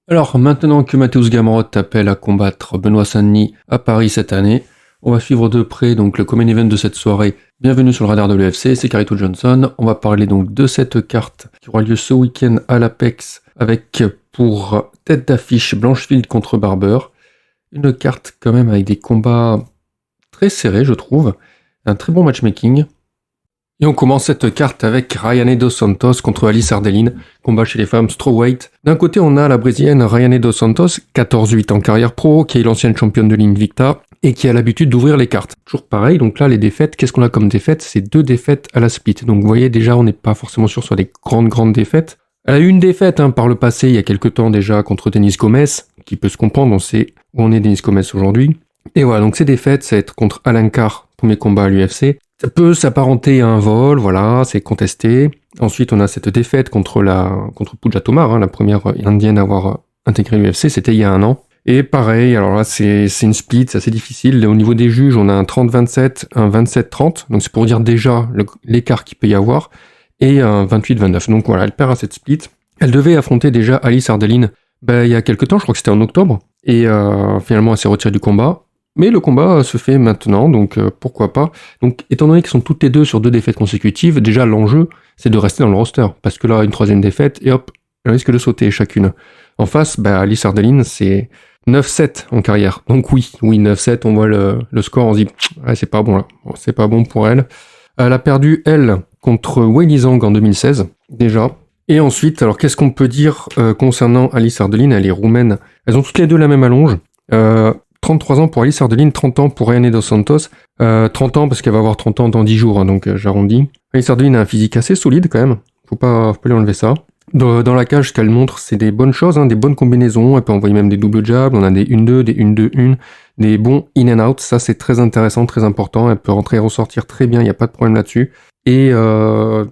Alors, maintenant que Mateusz Gamrot appelle à combattre Benoît Saint-Denis à Paris cette année, on va suivre de près donc le common event de cette soirée. Bienvenue sur le radar de l'UFC, c'est Carito Johnson. On va parler donc de cette carte qui aura lieu ce week-end à l'Apex avec pour tête d'affiche Blanchfield contre Barber. Une carte quand même avec des combats très serrés, je trouve. Un très bon matchmaking. Et on commence cette carte avec Rayane dos Santos contre Alice Ardelin, combat chez les femmes strawweight. D'un côté, on a la brésilienne Rayane dos Santos, 14-8 en carrière pro, qui est l'ancienne championne de l'Invicta, et qui a l'habitude d'ouvrir les cartes. Toujours pareil, donc là, les défaites, qu'est-ce qu'on a comme défaites? C'est 2 défaites à la split. Donc vous voyez, déjà, on n'est pas forcément sûr sur des grandes défaites. Elle a eu une défaite par le passé, il y a quelques temps déjà, contre Denis Gomez, qui peut se comprendre, on sait où on est Denis Gomez aujourd'hui. Et voilà, donc ces défaites, ça va être contre Alan Carr, premier combat à l'UFC. Ça peut s'apparenter à un vol, voilà, c'est contesté. Ensuite, on a cette défaite contre Pooja Tomar, la première indienne à avoir intégré l'UFC, c'était il y a 1 an. Et pareil, alors là, c'est une split, c'est assez difficile. Au niveau des juges, on a un 30-27, un 27-30, donc c'est pour dire déjà l'écart qu'il peut y avoir, et un 28-29. Donc voilà, elle perd à cette split. Elle devait affronter déjà Alice Ardelin il y a quelques temps, je crois que c'était en octobre, et finalement, elle s'est retirée du combat. Mais le combat se fait maintenant, donc pourquoi pas. Donc étant donné qu'ils sont toutes les deux sur 2 défaites consécutives, déjà l'enjeu, c'est de rester dans le roster. Parce que là, une 3e défaite, et hop, elle risque de sauter chacune. En face, Alice Ardelin, c'est 9-7 en carrière. Donc oui, 9-7, on voit le score, on se dit, c'est pas bon là. Bon, c'est pas bon pour elle. Elle a perdu, elle, contre Weili Zhang en 2016, déjà. Et ensuite, alors qu'est-ce qu'on peut dire concernant Alice Ardelin? Elle est roumaine. Elles ont toutes les deux la même allonge. 33 ans pour Alice Ardelin, 30 ans pour Rayane dos Santos. 30 ans parce qu'elle va avoir 30 ans dans 10 jours, donc j'arrondis. Alice Ardelin a un physique assez solide quand même, faut pas lui enlever ça. Dans la cage, ce qu'elle montre, c'est des bonnes choses, des bonnes combinaisons. Elle peut envoyer même des doubles jabs, on a des 1-2, des 1-2-1, des bons in and out, ça c'est très intéressant, très important. Elle peut rentrer et ressortir très bien, il n'y a pas de problème là-dessus. Et elle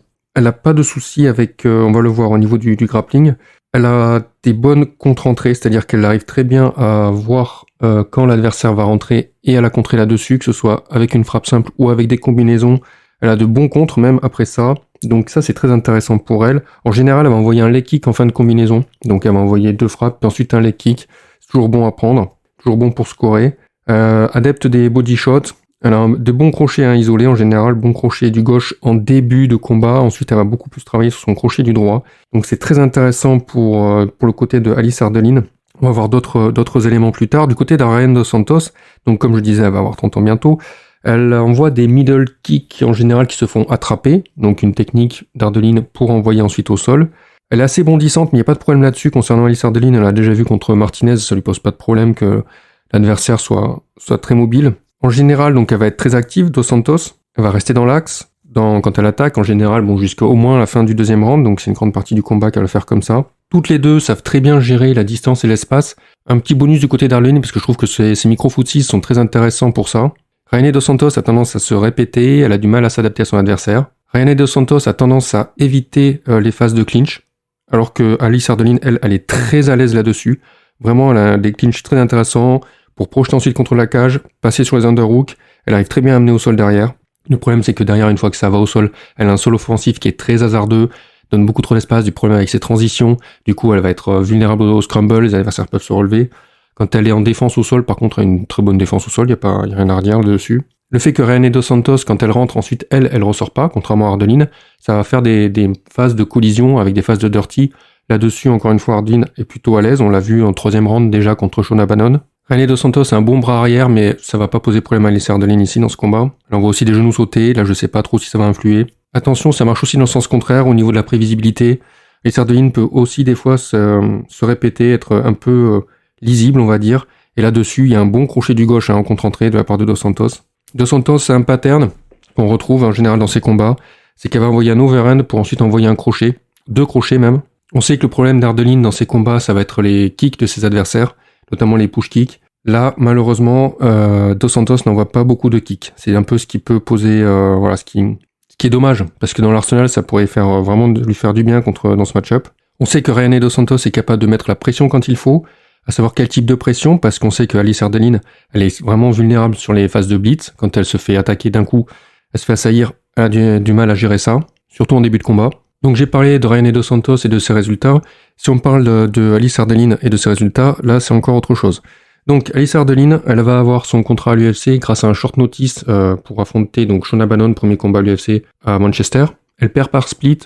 n'a pas de soucis avec, on va le voir au niveau du grappling, elle a des bonnes contre-entrées, c'est-à-dire qu'elle arrive très bien à voir quand l'adversaire va rentrer et à la contrer là-dessus, que ce soit avec une frappe simple ou avec des combinaisons. Elle a de bons contres même après ça, donc ça c'est très intéressant pour elle. En général, elle va envoyer un leg kick en fin de combinaison, donc elle va envoyer 2 frappes, puis ensuite un leg kick. C'est toujours bon à prendre, toujours bon pour scorer. Adepte des body shots, elle a de bons crochets isolés en général, bon crochet du gauche en début de combat, ensuite elle va beaucoup plus travailler sur son crochet du droit. Donc c'est très intéressant pour le côté de Alice Ardelin. On va voir d'autres éléments plus tard. Du côté d'Rayane dos Santos, donc comme je disais, elle va avoir 30 ans bientôt, elle envoie des middle kicks en général qui se font attraper, donc une technique d'Ardelin pour envoyer ensuite au sol. Elle est assez bondissante, mais il n'y a pas de problème là-dessus. Concernant Alice Ardelin, elle a déjà vu contre Martinez, ça lui pose pas de problème que l'adversaire soit très mobile. En général, donc elle va être très active, dos Santos. Elle va rester dans l'axe quand elle attaque, en général, jusqu'au moins la fin du 2e round, donc c'est une grande partie du combat qu'elle va faire comme ça. Toutes les deux savent très bien gérer la distance et l'espace. Un petit bonus du côté d'Ardelin, parce que je trouve que ces micro-footsies sont très intéressants pour ça. Rayane dos Santos a tendance à se répéter, elle a du mal à s'adapter à son adversaire. Rayane dos Santos a tendance à éviter les phases de clinch, alors que Alice Ardelin, elle est très à l'aise là-dessus. Vraiment, elle a des clinches très intéressants pour projeter ensuite contre la cage, passer sur les underhooks. Elle arrive très bien à amener au sol derrière. Le problème, c'est que derrière, une fois que ça va au sol, elle a un sol offensif qui est très hasardeux, donne beaucoup trop d'espace, du problème avec ses transitions. Du coup, elle va être vulnérable au scramble, les adversaires peuvent se relever. Quand elle est en défense au sol, par contre, elle a une très bonne défense au sol, il n'y a rien à redire là-dessus. Le fait que Rayane dos Santos, quand elle rentre, ensuite, elle ressort pas, contrairement à Ardelin, ça va faire des phases de collision avec des phases de dirty. Là-dessus, encore une fois, Ardelin est plutôt à l'aise, on l'a vu en 3e round déjà contre Shona Bannon. Rayane dos Santos a un bon bras arrière, mais ça va pas poser problème à Alice Ardelin ici dans ce combat. Elle envoie aussi des genoux sautés, là je sais pas trop si ça va influer. Attention, ça marche aussi dans le sens contraire, au niveau de la prévisibilité. Alice Ardelin peut aussi des fois se répéter, être un peu lisible on va dire. Et là-dessus, il y a un bon crochet du gauche en contre-entrée de la part de dos Santos. Dos Santos, c'est un pattern qu'on retrouve en général dans ses combats. C'est qu'elle va envoyer un overhand pour ensuite envoyer un crochet, 2 crochets même. On sait que le problème d'Ardelin dans ses combats, ça va être les kicks de ses adversaires, notamment les push kicks. Là, malheureusement, Dos Santos n'envoie pas beaucoup de kicks. C'est un peu ce qui peut poser, ce qui est dommage, parce que dans l'arsenal, ça pourrait vraiment lui faire du bien dans ce match-up. On sait que Rayane dos Santos est capable de mettre la pression quand il faut, à savoir quel type de pression, parce qu'on sait que Alice Ardelin, elle est vraiment vulnérable sur les phases de blitz. Quand elle se fait attaquer d'un coup, elle se fait assaillir, elle a du mal à gérer ça, surtout en début de combat. Donc j'ai parlé de Ryan Dos Santos et de ses résultats. Si on parle de Alice Ardelin et de ses résultats, là c'est encore autre chose. Donc Alice Ardelin, elle va avoir son contrat à l'UFC grâce à un short notice pour affronter donc Shona Bannon, premier combat à l'UFC à Manchester. Elle perd par split,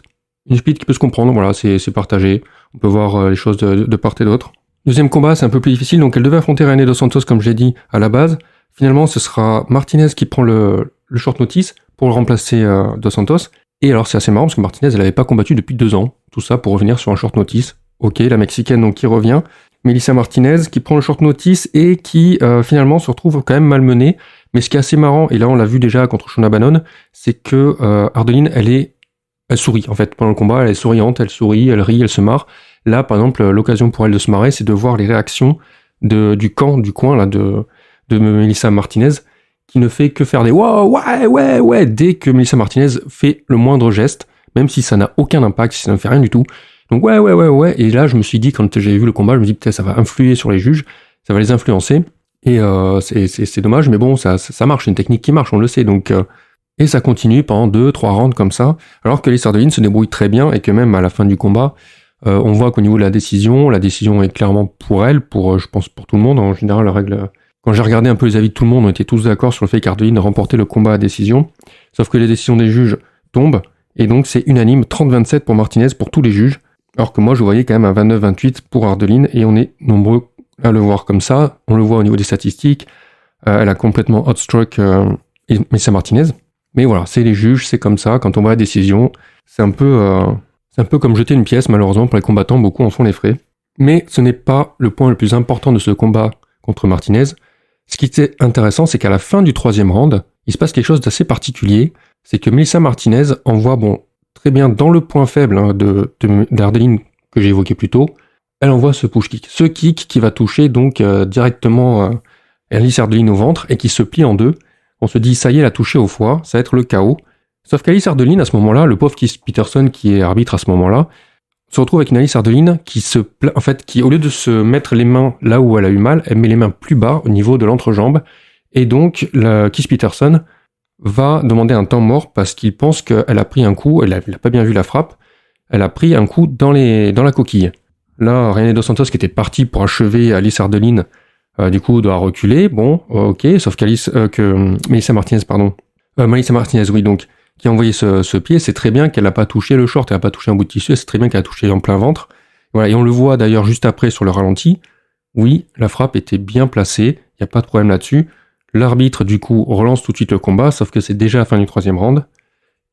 une split qui peut se comprendre, voilà, c'est partagé. On peut voir les choses de part et d'autre. Deuxième combat, c'est un peu plus difficile, donc elle devait affronter Ryan Dos Santos comme j'ai dit à la base. Finalement, ce sera Martinez qui prend le short notice pour remplacer Dos Santos. Et alors c'est assez marrant parce que Martinez, elle n'avait pas combattu depuis 2 ans. Tout ça pour revenir sur un short notice. Ok, la Mexicaine donc qui revient. Melissa Martinez qui prend le short notice et qui finalement se retrouve quand même malmenée. Mais ce qui est assez marrant, et là on l'a vu déjà contre Shona Bannon, c'est que Ardelin, elle sourit en fait pendant le combat, elle est souriante, elle sourit, elle rit, elle se marre. Là par exemple, l'occasion pour elle de se marrer, c'est de voir les réactions du coin là, de Melissa Martinez, qui ne fait que faire des wow, ouais, dès que Melissa Martinez fait le moindre geste, même si ça n'a aucun impact, si ça ne fait rien du tout. Donc ouais. Et là, je me suis dit, quand j'ai vu le combat, je me dis peut-être ça va influer sur les juges, ça va les influencer. Et c'est dommage, mais bon, ça marche, c'est une technique qui marche, on le sait. Donc, et ça continue pendant 2-3 rounds comme ça, alors que Alice Ardelin se débrouille très bien et que même à la fin du combat, on voit qu'au niveau de la décision est clairement pour elle, je pense pour tout le monde. En général, la règle... Quand j'ai regardé un peu les avis de tout le monde, on était tous d'accord sur le fait qu'Ardelin remportait le combat à décision, sauf que les décisions des juges tombent, et donc c'est unanime 30-27 pour Martinez pour tous les juges, alors que moi je voyais quand même un 29-28 pour Ardelin, et on est nombreux à le voir comme ça, on le voit au niveau des statistiques, elle a complètement outstruck Melissa Martinez, mais voilà, c'est les juges, c'est comme ça, quand on voit la décision, c'est un peu comme jeter une pièce, malheureusement pour les combattants, beaucoup en font les frais, mais ce n'est pas le point le plus important de ce combat contre Martinez. Ce qui était intéressant, c'est qu'à la fin du 3e round, il se passe quelque chose d'assez particulier. C'est que Melissa Martinez envoie, très bien dans le point faible d'Ardelin que j'ai évoqué plus tôt, elle envoie ce push kick. Ce kick qui va toucher donc directement Alice Ardelin au ventre et qui se plie en deux. On se dit, ça y est, elle a touché au foie, ça va être le chaos. Sauf qu'Alice Ardelin, à ce moment-là, le pauvre Keith Peterson qui est arbitre à ce moment-là, se retrouve avec une Alice Ardelin qui, au lieu de se mettre les mains là où elle a eu mal, elle met les mains plus bas au niveau de l'entrejambe. Et donc, Keith Peterson va demander un temps mort parce qu'il pense qu'elle a pris un coup, elle n'a pas bien vu la frappe, elle a pris un coup dans la coquille. Là, Ryan Dos Santos qui était parti pour achever Alice Ardelin, du coup, doit reculer. Bon, ok, sauf que Melissa Martinez, oui, donc, qui a envoyé ce pied, c'est très bien qu'elle n'a pas touché le short, elle n'a pas touché un bout de tissu, c'est très bien qu'elle a touché en plein ventre. Voilà, et on le voit d'ailleurs juste après sur le ralenti. Oui, la frappe était bien placée, il n'y a pas de problème là-dessus. L'arbitre, du coup, relance tout de suite le combat, sauf que c'est déjà la fin du 3e round.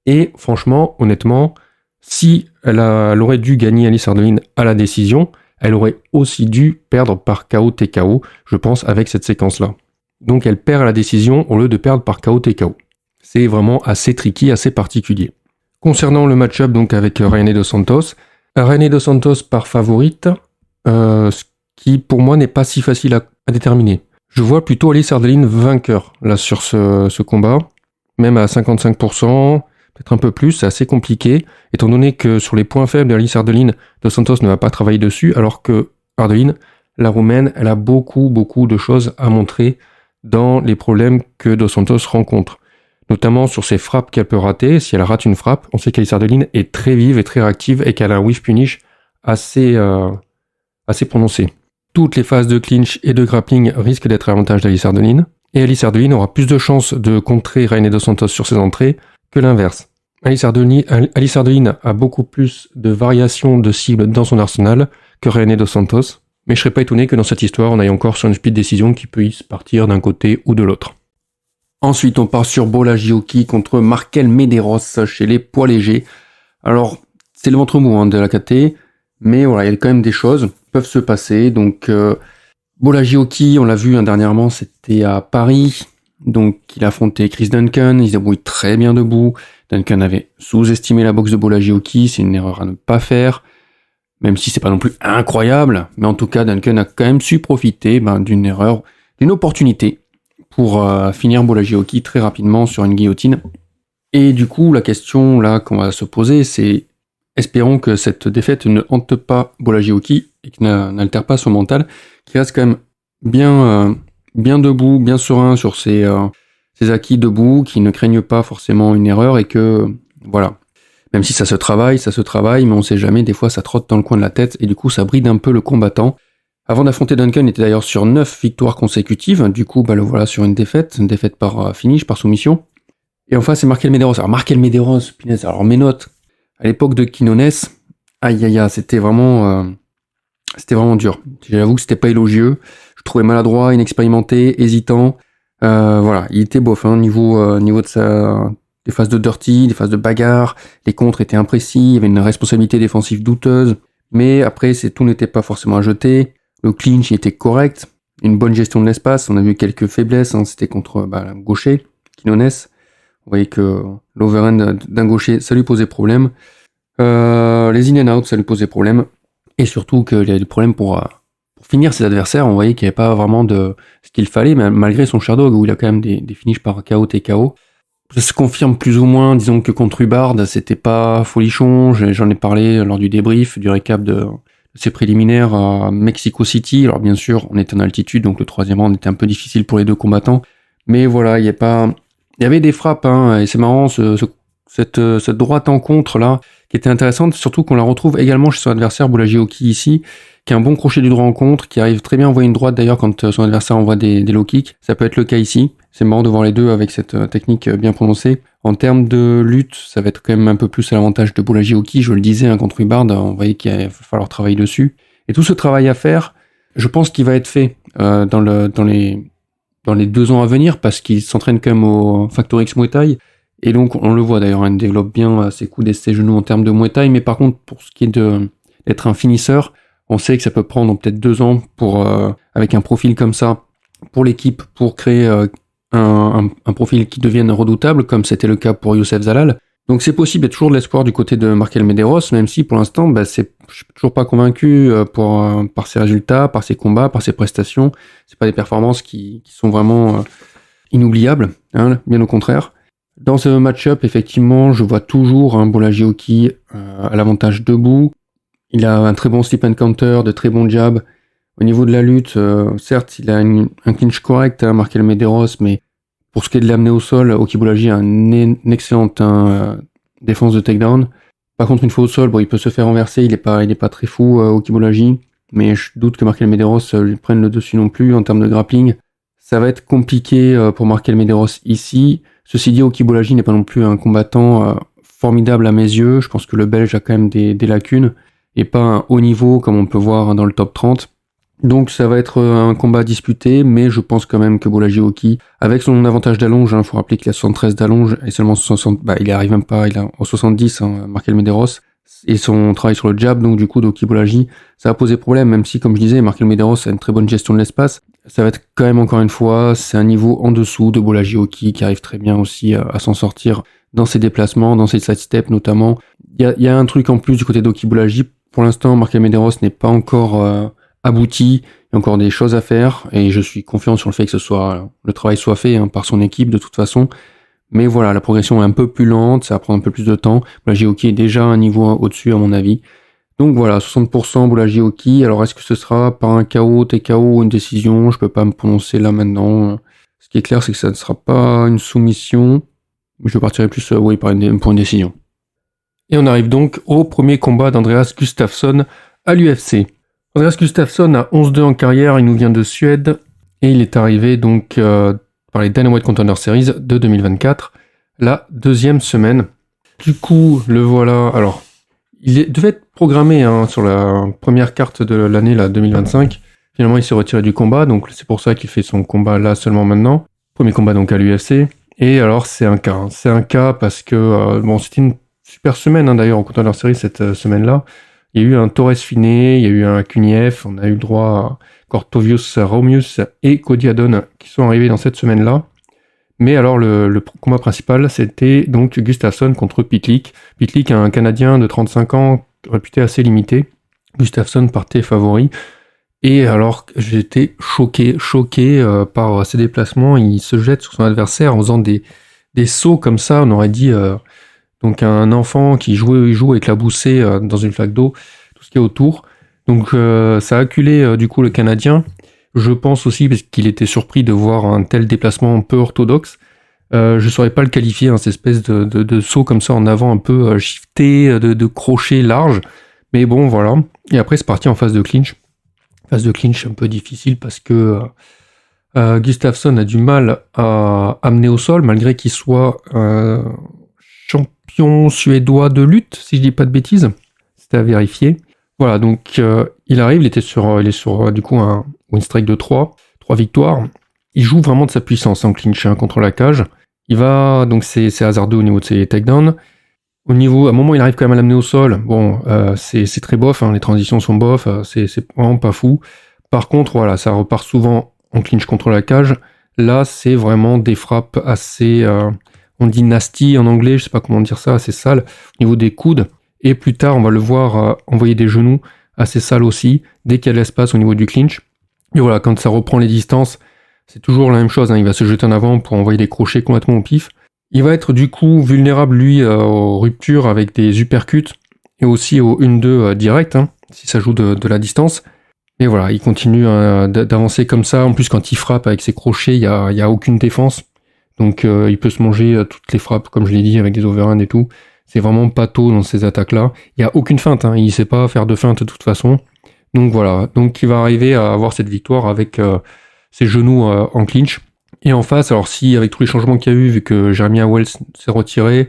Et franchement, honnêtement, si elle aurait dû gagner Alice Ardelin à la décision, elle aurait aussi dû perdre par KO TKO, je pense, avec cette séquence-là. Donc elle perd à la décision au lieu de perdre par KO TKO. C'est vraiment assez tricky, assez particulier. Concernant le match-up donc avec Ryan Dos Santos, Ryan Dos Santos par favorite, ce qui pour moi n'est pas si facile à déterminer. Je vois plutôt Alice Ardelin vainqueur là sur ce combat, même à 55%, peut-être un peu plus, c'est assez compliqué, étant donné que sur les points faibles d'Alice Ardelin, Dos Santos ne va pas travailler dessus, alors que Ardelin, la Roumaine, elle a beaucoup de choses à montrer dans les problèmes que Dos Santos rencontre. Notamment sur ses frappes qu'elle peut rater. Si elle rate une frappe, on sait qu'Alice Ardelin est très vive et très réactive et qu'elle a un whiff punish assez prononcé. Toutes les phases de clinch et de grappling risquent d'être à l'avantage d'Alice Ardelin, et Alice Ardelin aura plus de chances de contrer Ryan Dos Santos sur ses entrées que l'inverse. Alice Ardelin a beaucoup plus de variations de cibles dans son arsenal que Ryan Dos Santos, mais je serais pas étonné que dans cette histoire, on aille encore sur une split décision qui puisse partir d'un côté ou de l'autre. Ensuite, on part sur Bola Giochi contre Markel Medeiros chez les poids légers. Alors, c'est le ventre mou de la KT, mais voilà, il y a quand même des choses qui peuvent se passer. Donc, Bola Giochi, on l'a vu dernièrement, c'était à Paris. Donc, il a affronté Chris Duncan, il se débrouille très bien debout. Duncan avait sous-estimé la boxe de Bola Giochi, c'est une erreur à ne pas faire. Même si c'est pas non plus incroyable, mais en tout cas, Duncan a quand même su profiter d'une opportunité pour finir Bola Giochi très rapidement sur une guillotine. Et du coup, la question là qu'on va se poser, c'est espérons que cette défaite ne hante pas Bola Giochi et qu'il n'altère pas son mental, qu'il reste quand même bien debout, bien serein sur ses acquis debout, qu'il ne craigne pas forcément une erreur et que voilà. Même si ça se travaille, mais on sait jamais, des fois ça trotte dans le coin de la tête, et du coup ça bride un peu le combattant. Avant d'affronter Duncan, il était d'ailleurs sur 9 victoires consécutives, du coup le voilà sur une défaite par finish, par soumission. Et enfin c'est Markel Medeiros. Alors Markel Medeiros, punaise, alors mes notes, à l'époque de Quinones, aïe, c'était vraiment dur. J'avoue que c'était pas élogieux, je trouvais maladroit, inexpérimenté, hésitant, voilà, il était bof, hein, niveau de des phases de dirty, des phases de bagarre, les contres étaient imprécis, il y avait une responsabilité défensive douteuse, mais après tout n'était pas forcément à jeter, le clinch il était correct, une bonne gestion de l'espace, on a vu quelques faiblesses, hein, c'était contre le gaucher, Quinones, on voyait que l'overhand d'un gaucher, ça lui posait problème, les in and out, ça lui posait problème, et surtout qu'il y avait des problèmes pour finir ses adversaires, on voyait qu'il n'y avait pas vraiment de ce qu'il fallait, malgré son Sherdog, où il a quand même des finishes par KO, TKO. Ça se confirme plus ou moins, disons que contre Hubbard, c'était pas folichon, j'en ai parlé lors du débrief, du récap de ses préliminaires à Mexico City. Alors bien sûr, on était en altitude, donc le troisième round était un peu difficile pour les deux combattants, mais voilà, il y avait des frappes, hein, et c'est marrant, cette droite en contre là, qui était intéressante, surtout qu'on la retrouve également chez son adversaire Boulagihoki ici, qui a un bon crochet du droit en contre, qui arrive très bien à envoyer une droite d'ailleurs quand son adversaire envoie des low kicks. Ça peut être le cas ici. C'est marrant de voir les deux avec cette technique bien prononcée. En termes de lutte, ça va être quand même un peu plus à l'avantage de Boulagihoki. Je le disais, hein, contre Hubbard, on voyait qu'il va falloir travailler dessus. Et tout ce travail à faire, je pense qu'il va être fait dans les 2 ans à venir, parce qu'il s'entraîne quand même au Factor X Muay Thai. Et donc, on le voit d'ailleurs, il développe bien ses coudes et ses genoux en termes de Muay Thai. Mais par contre, pour ce qui est d'être un finisseur, on sait que ça peut prendre peut-être 2 ans avec un profil comme ça, pour l'équipe, pour créer un profil qui devienne redoutable, comme c'était le cas pour Youssef Zalal. Donc c'est possible, il y a toujours de l'espoir du côté de Markel Medeiros, même si pour l'instant, je suis toujours pas convaincu par ses résultats, par ses combats, par ses prestations. C'est pas des performances qui sont vraiment inoubliables, hein, bien au contraire. Dans ce match-up, effectivement, je vois toujours un Boulagihoki à l'avantage debout. Il a un très bon slip and counter, de très bons jabs. Au niveau de la lutte, certes, il a un clinch correct, hein, Markel Medeiros, mais pour ce qui est de l'amener au sol, Oki Boulagi a une excellente défense de takedown. Par contre, une fois au sol, il peut se faire renverser, il est pas très fou, Oki Boulagi, mais je doute que Markel Medeiros lui prenne le dessus non plus en termes de grappling. Ça va être compliqué pour Markel Medeiros ici. Ceci dit, Oki Boulagi n'est pas non plus un combattant formidable à mes yeux. Je pense que le Belge a quand même des lacunes, et pas un haut niveau comme on peut voir dans le top 30. Donc ça va être un combat disputé, mais je pense quand même que Boulagihoki, avec son avantage d'allonge, il faut rappeler qu'il a 73 d'allonge et seulement 60, il arrive même pas, il a au 70, Markel Medeiros, et son travail sur le jab, donc du coup d'Oki Boulagi, ça va poser problème, même si, comme je disais, Markel Medeiros a une très bonne gestion de l'espace. Ça va être quand même, encore une fois, c'est un niveau en dessous de Boulagihoki, qui arrive très bien aussi à s'en sortir dans ses déplacements, dans ses sidesteps notamment. Il y a un truc en plus du côté d'Oki Boulagi. Pour l'instant, Markel Medeiros n'est pas encore abouti, il y a encore des choses à faire, et je suis confiant sur le fait que le travail soit fait par son équipe de toute façon. Mais voilà, la progression est un peu plus lente, ça va prendre un peu plus de temps. Boulagihoki est déjà un niveau au-dessus à mon avis. Donc voilà, 60% Boulagihoki. Alors est-ce que ce sera par un KO, TKO ou une décision? Je peux pas me prononcer là maintenant. Ce qui est clair, c'est que ça ne sera pas une soumission. Je partirai plus pour une décision. Et on arrive donc au premier combat d'Andreas Gustafsson à l'UFC. Andreas Gustafsson a 11-2 en carrière, il nous vient de Suède, et il est arrivé donc par les Dynamite Contender Series de 2024, la 2e semaine. Du coup, le voilà, alors, devait être programmé sur la première carte de l'année, la 2025. Finalement, il s'est retiré du combat, donc c'est pour ça qu'il fait son combat là seulement maintenant. Premier combat donc à l'UFC. Et alors, c'est un cas parce que, c'était une super semaine d'ailleurs en Contender Series cette semaine-là. Il y a eu un Torres Finé, il y a eu un Kuniev, on a eu le droit à Kortovius Romius et Cody Adon qui sont arrivés dans cette semaine-là. Mais alors le combat principal, c'était donc Gustafsson contre Pitlick. Pitlick, un Canadien de 35 ans, réputé assez limité. Gustafsson partait favori. Et alors, j'étais choqué par ses déplacements. Il se jette sur son adversaire en faisant des sauts comme ça, on aurait dit... Donc un enfant qui joue éclaboussé dans une flaque d'eau, tout ce qui est autour. Donc ça a acculé du coup le Canadien. Je pense aussi parce qu'il était surpris de voir un tel déplacement peu orthodoxe. Je saurais pas le qualifier, hein, cette espèce de saut comme ça en avant un peu shifté, de crochet large. Mais bon, voilà. Et après, c'est parti en phase de clinch. Phase de clinch un peu difficile parce que Gustafsson a du mal à amener au sol, malgré qu'il soit champion suédois de lutte, si je dis pas de bêtises. C'était à vérifier. Voilà, donc il arrive, il est sur du coup un win strike de 3 victoires. Il joue vraiment de sa puissance en clinch contre la cage. Il va, donc c'est hasardeux au niveau de ses takedowns. À un moment, il arrive quand même à l'amener au sol. Bon, c'est très bof, hein, les transitions sont bof, c'est vraiment pas fou. Par contre, voilà, ça repart souvent en clinch contre la cage. Là, c'est vraiment des frappes assez, on dit nasty en anglais, je sais pas comment dire ça, assez sales, au niveau des coudes. Et plus tard, on va le voir envoyer des genoux assez sales aussi, dès qu'il y a de l'espace au niveau du clinch. Et voilà, quand ça reprend les distances, c'est toujours la même chose, hein, il va se jeter en avant pour envoyer des crochets complètement au pif. Il va être du coup vulnérable, lui, aux ruptures avec des uppercuts et aussi au 1-2 direct, hein, si ça joue de la distance. Mais voilà, il continue d'avancer comme ça. En plus, quand il frappe avec ses crochets, il y a aucune défense. Donc il peut se manger toutes les frappes, comme je l'ai dit, avec des overhands et tout. C'est vraiment pâteau dans ces attaques-là. Il n'y a aucune feinte, hein, il ne sait pas faire de feinte de toute façon. Donc voilà, donc il va arriver à avoir cette victoire avec ses genoux en clinch. Et en face, alors si avec tous les changements qu'il y a eu, vu que Jeremiah Wells s'est retiré,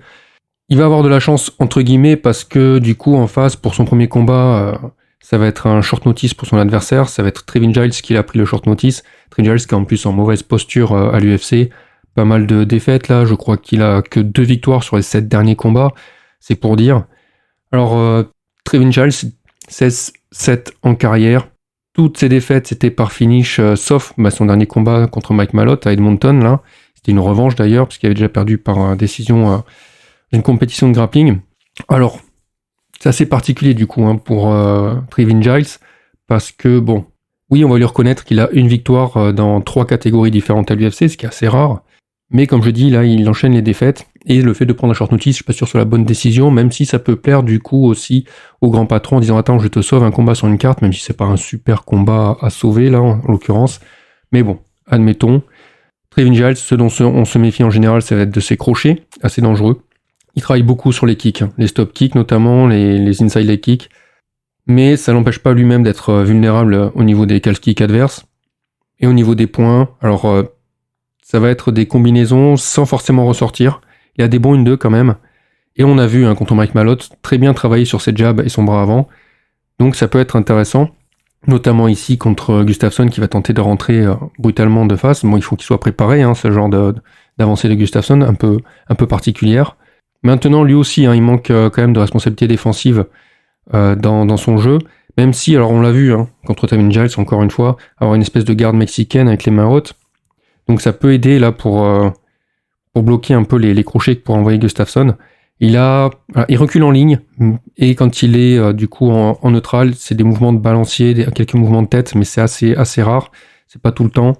il va avoir de la chance entre guillemets parce que du coup en face, pour son premier combat, ça va être un short notice pour son adversaire, ça va être Trevin Giles qui a pris le short notice. Trevin Giles qui est en plus en mauvaise posture à l'UFC, pas mal de défaites là, je crois qu'il a que 2 victoires sur les 7 derniers combats, c'est pour dire. Alors Trevin Giles, 16-7 en carrière. Toutes ses défaites, c'était par finish, sauf son dernier combat contre Mike Malott à Edmonton. Là, c'était une revanche d'ailleurs, parce qu'il avait déjà perdu par décision d'une compétition de grappling. Alors, c'est assez particulier du coup pour Trevin Giles, parce que bon, oui, on va lui reconnaître qu'il a une victoire dans 3 catégories différentes à l'UFC, ce qui est assez rare. Mais comme je dis, là, il enchaîne les défaites. Et le fait de prendre un short notice, je suis pas sûr sur la bonne décision, même si ça peut plaire du coup aussi au grand patron en disant attends, je te sauve un combat sur une carte, même si c'est pas un super combat à sauver là, en l'occurrence. Mais bon, admettons. Trevin Giles, ce dont on se méfie en général, ça va être de ses crochets, assez dangereux. Il travaille beaucoup sur les kicks, hein, les stop kicks notamment, les inside leg kicks. Mais ça n'empêche pas lui-même d'être vulnérable au niveau des calf kicks adverses. Et au niveau des points, alors ça va être des combinaisons sans forcément ressortir. Il y a des bons 1-2 quand même. Et on a vu contre Mike Malott très bien travailler sur ses jabs et son bras avant. Donc ça peut être intéressant. Notamment ici contre Gustafsson qui va tenter de rentrer brutalement de face. Bon, il faut qu'il soit préparé, hein, ce genre d'avancée de Gustafsson, un peu particulière. Maintenant, lui aussi, hein, il manque quand même de responsabilité défensive dans son jeu. Même si, alors on l'a vu, hein, contre Trevin Giles, encore une fois, avoir une espèce de garde mexicaine avec les mains hautes. Donc ça peut aider là pour bloquer un peu les crochets pour envoyer Gustafsson. Il recule en ligne, et quand il est du coup en neutral, c'est des mouvements de balancier, quelques mouvements de tête, mais c'est assez rare, c'est pas tout le temps.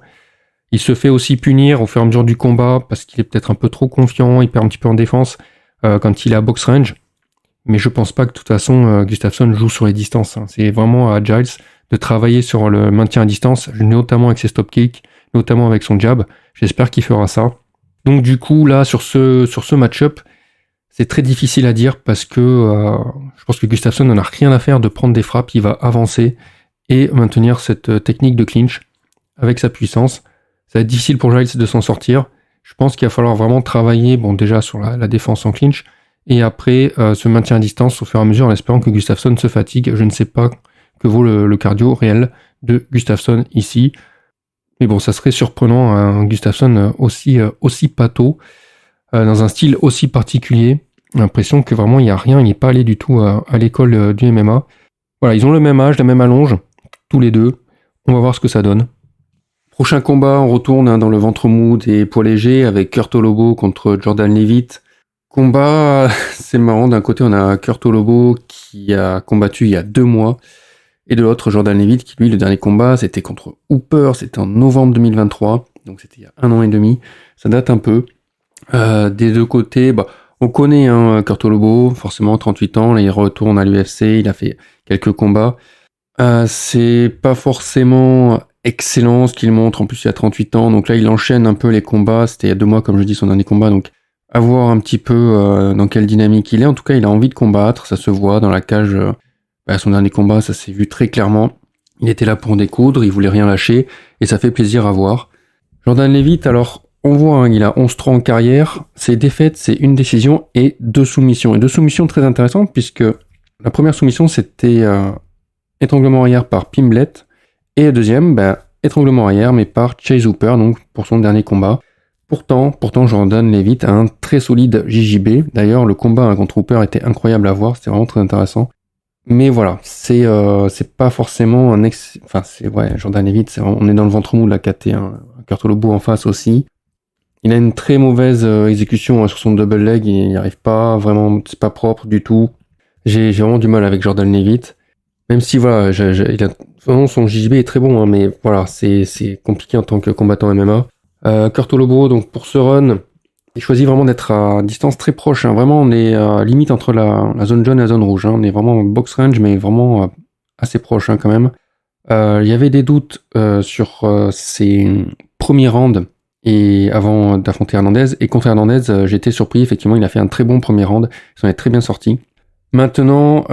Il se fait aussi punir au fur et à mesure du combat, parce qu'il est peut-être un peu trop confiant, il perd un petit peu en défense quand il est à box range. Mais je pense pas que de toute façon Gustafsson joue sur les distances, hein. C'est vraiment à Giles de travailler sur le maintien à distance, notamment avec ses stop kicks, notamment avec son jab. J'espère qu'il fera ça. Donc du coup, là, sur ce match-up, c'est très difficile à dire parce que je pense que Gustafsson n'en a rien à faire de prendre des frappes, il va avancer et maintenir cette technique de clinch avec sa puissance. Ça va être difficile pour Giles de s'en sortir. Je pense qu'il va falloir vraiment travailler, bon déjà sur la défense en clinch, et après se maintien à distance au fur et à mesure en espérant que Gustafsson se fatigue. Je ne sais pas que vaut le cardio réel de Gustafsson ici. Mais bon, ça serait surprenant, un Gustafsson aussi pâteau, dans un style aussi particulier. J'ai l'impression que vraiment il n'y a rien, il n'est pas allé du tout à l'école du MMA. Voilà, ils ont le même âge, la même allonge, tous les deux. On va voir ce que ça donne. Prochain combat, on retourne dans le ventre mou des poids légers avec Kurt Olobo contre Jordan Leavitt. Combat, c'est marrant, d'un côté on a Kurt Olobo qui a combattu il y a 2 mois, et de l'autre Jordan Leavitt qui lui, le dernier combat, c'était contre Hooper, c'était en novembre 2023, donc c'était il y a 1 an et demi, ça date un peu. Des deux côtés, on connaît Kurt Olobo, forcément 38 ans, là il retourne à l'UFC, il a fait quelques combats. C'est pas forcément excellent ce qu'il montre. En plus, il a 38 ans, donc là, il enchaîne un peu les combats. C'était il y a 2 mois, comme je dis, son dernier combat, donc à voir un petit peu dans quelle dynamique il est. En tout cas, il a envie de combattre, ça se voit dans la cage. Son dernier combat, ça s'est vu très clairement. Il était là pour découdre, il voulait rien lâcher, et ça fait plaisir à voir. Jordan Leavitt, alors, on voit, hein, il a 11-3 en carrière. Ses défaites, c'est une décision et 2 soumissions. Et 2 soumissions très intéressantes, puisque la première soumission, c'était étranglement arrière par Pimblet. Et la deuxième, étranglement arrière, mais par Chase Hooper, donc pour son dernier combat. Pourtant, Jordan Leavitt a un très solide JJB. D'ailleurs, le combat contre Hooper était incroyable à voir, c'était vraiment très intéressant. Mais voilà, c'est pas forcément un Jordan Leavitt, on est dans le ventre mou de la KT, hein. Kurt Lobo en face aussi. Il a une très mauvaise exécution sur son double leg, il n'y arrive pas, vraiment, c'est pas propre du tout. J'ai vraiment du mal avec Jordan Leavitt. Même si voilà, vraiment son JJB est très bon, hein, mais voilà, c'est compliqué en tant que combattant MMA. Kurt Lobo, donc pour ce run, il choisit vraiment d'être à distance très proche, hein. Vraiment, on est limite entre la zone jaune et la zone rouge, hein. On est vraiment en box range, mais vraiment assez proche, hein, quand même. Il y avait des doutes sur ses premiers rounds et avant d'affronter Hernandez. Et contre Hernandez, j'étais surpris, effectivement, il a fait un très bon premier round. Il s'en est très bien sorti. Maintenant,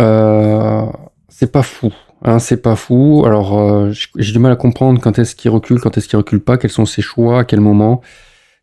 c'est pas fou. Hein, c'est pas fou. Alors, j'ai du mal à comprendre quand est-ce qu'il recule, quand est-ce qu'il recule pas, quels sont ses choix, à quel moment.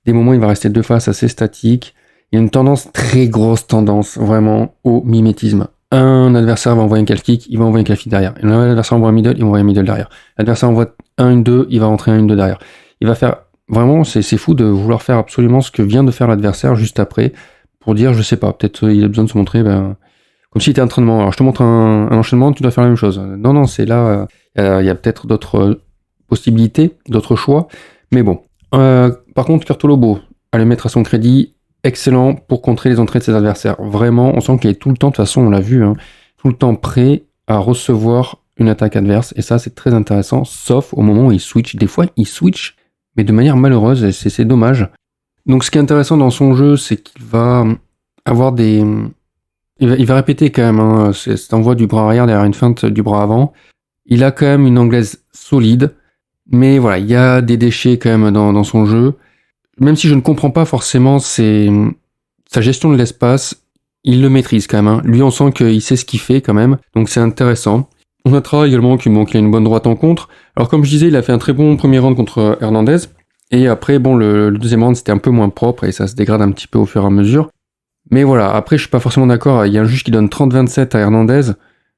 Des moments, il va rester de face assez statique. Il y a une tendance, très grosse tendance, vraiment, au mimétisme. Un adversaire va envoyer un calf kick, il va envoyer un calf kick derrière. L'adversaire envoie un middle, il va envoyer un middle derrière. L'adversaire envoie un 1-2, il va rentrer un 1-2 derrière. Il va faire... Vraiment, c'est fou de vouloir faire absolument ce que vient de faire l'adversaire juste après, pour dire, je sais pas, peut-être il a besoin de se montrer, comme si tu étais en entraînement. Alors je te montre un enchaînement, tu dois faire la même chose. Non, c'est là, il y a peut-être d'autres possibilités, d'autres choix. Mais bon. Par contre, Kurt Lobo, à le mettre à son crédit, excellent pour contrer les entrées de ses adversaires. Vraiment, on sent qu'il est tout le temps, de toute façon, on l'a vu, hein, tout le temps prêt à recevoir une attaque adverse. Et ça, c'est très intéressant, sauf au moment où il switch. Des fois, il switch, mais de manière malheureuse, et c'est dommage. Donc, ce qui est intéressant dans son jeu, c'est qu'il va avoir des... Il va répéter quand même, hein, cet envoi du bras arrière derrière une feinte du bras avant. Il a quand même une anglaise solide, mais voilà, il y a des déchets quand même dans son jeu. Même si je ne comprends pas forcément sa gestion de l'espace, il le maîtrise quand même, hein. Lui, on sent qu'il sait ce qu'il fait quand même, donc c'est intéressant. On notera également qu'il a une bonne droite en contre. Alors comme je disais, il a fait un très bon premier round contre Hernandez, et après, le deuxième round, c'était un peu moins propre, et ça se dégrade un petit peu au fur et à mesure. Mais voilà, après, je suis pas forcément d'accord. Il y a un juge qui donne 30-27 à Hernandez.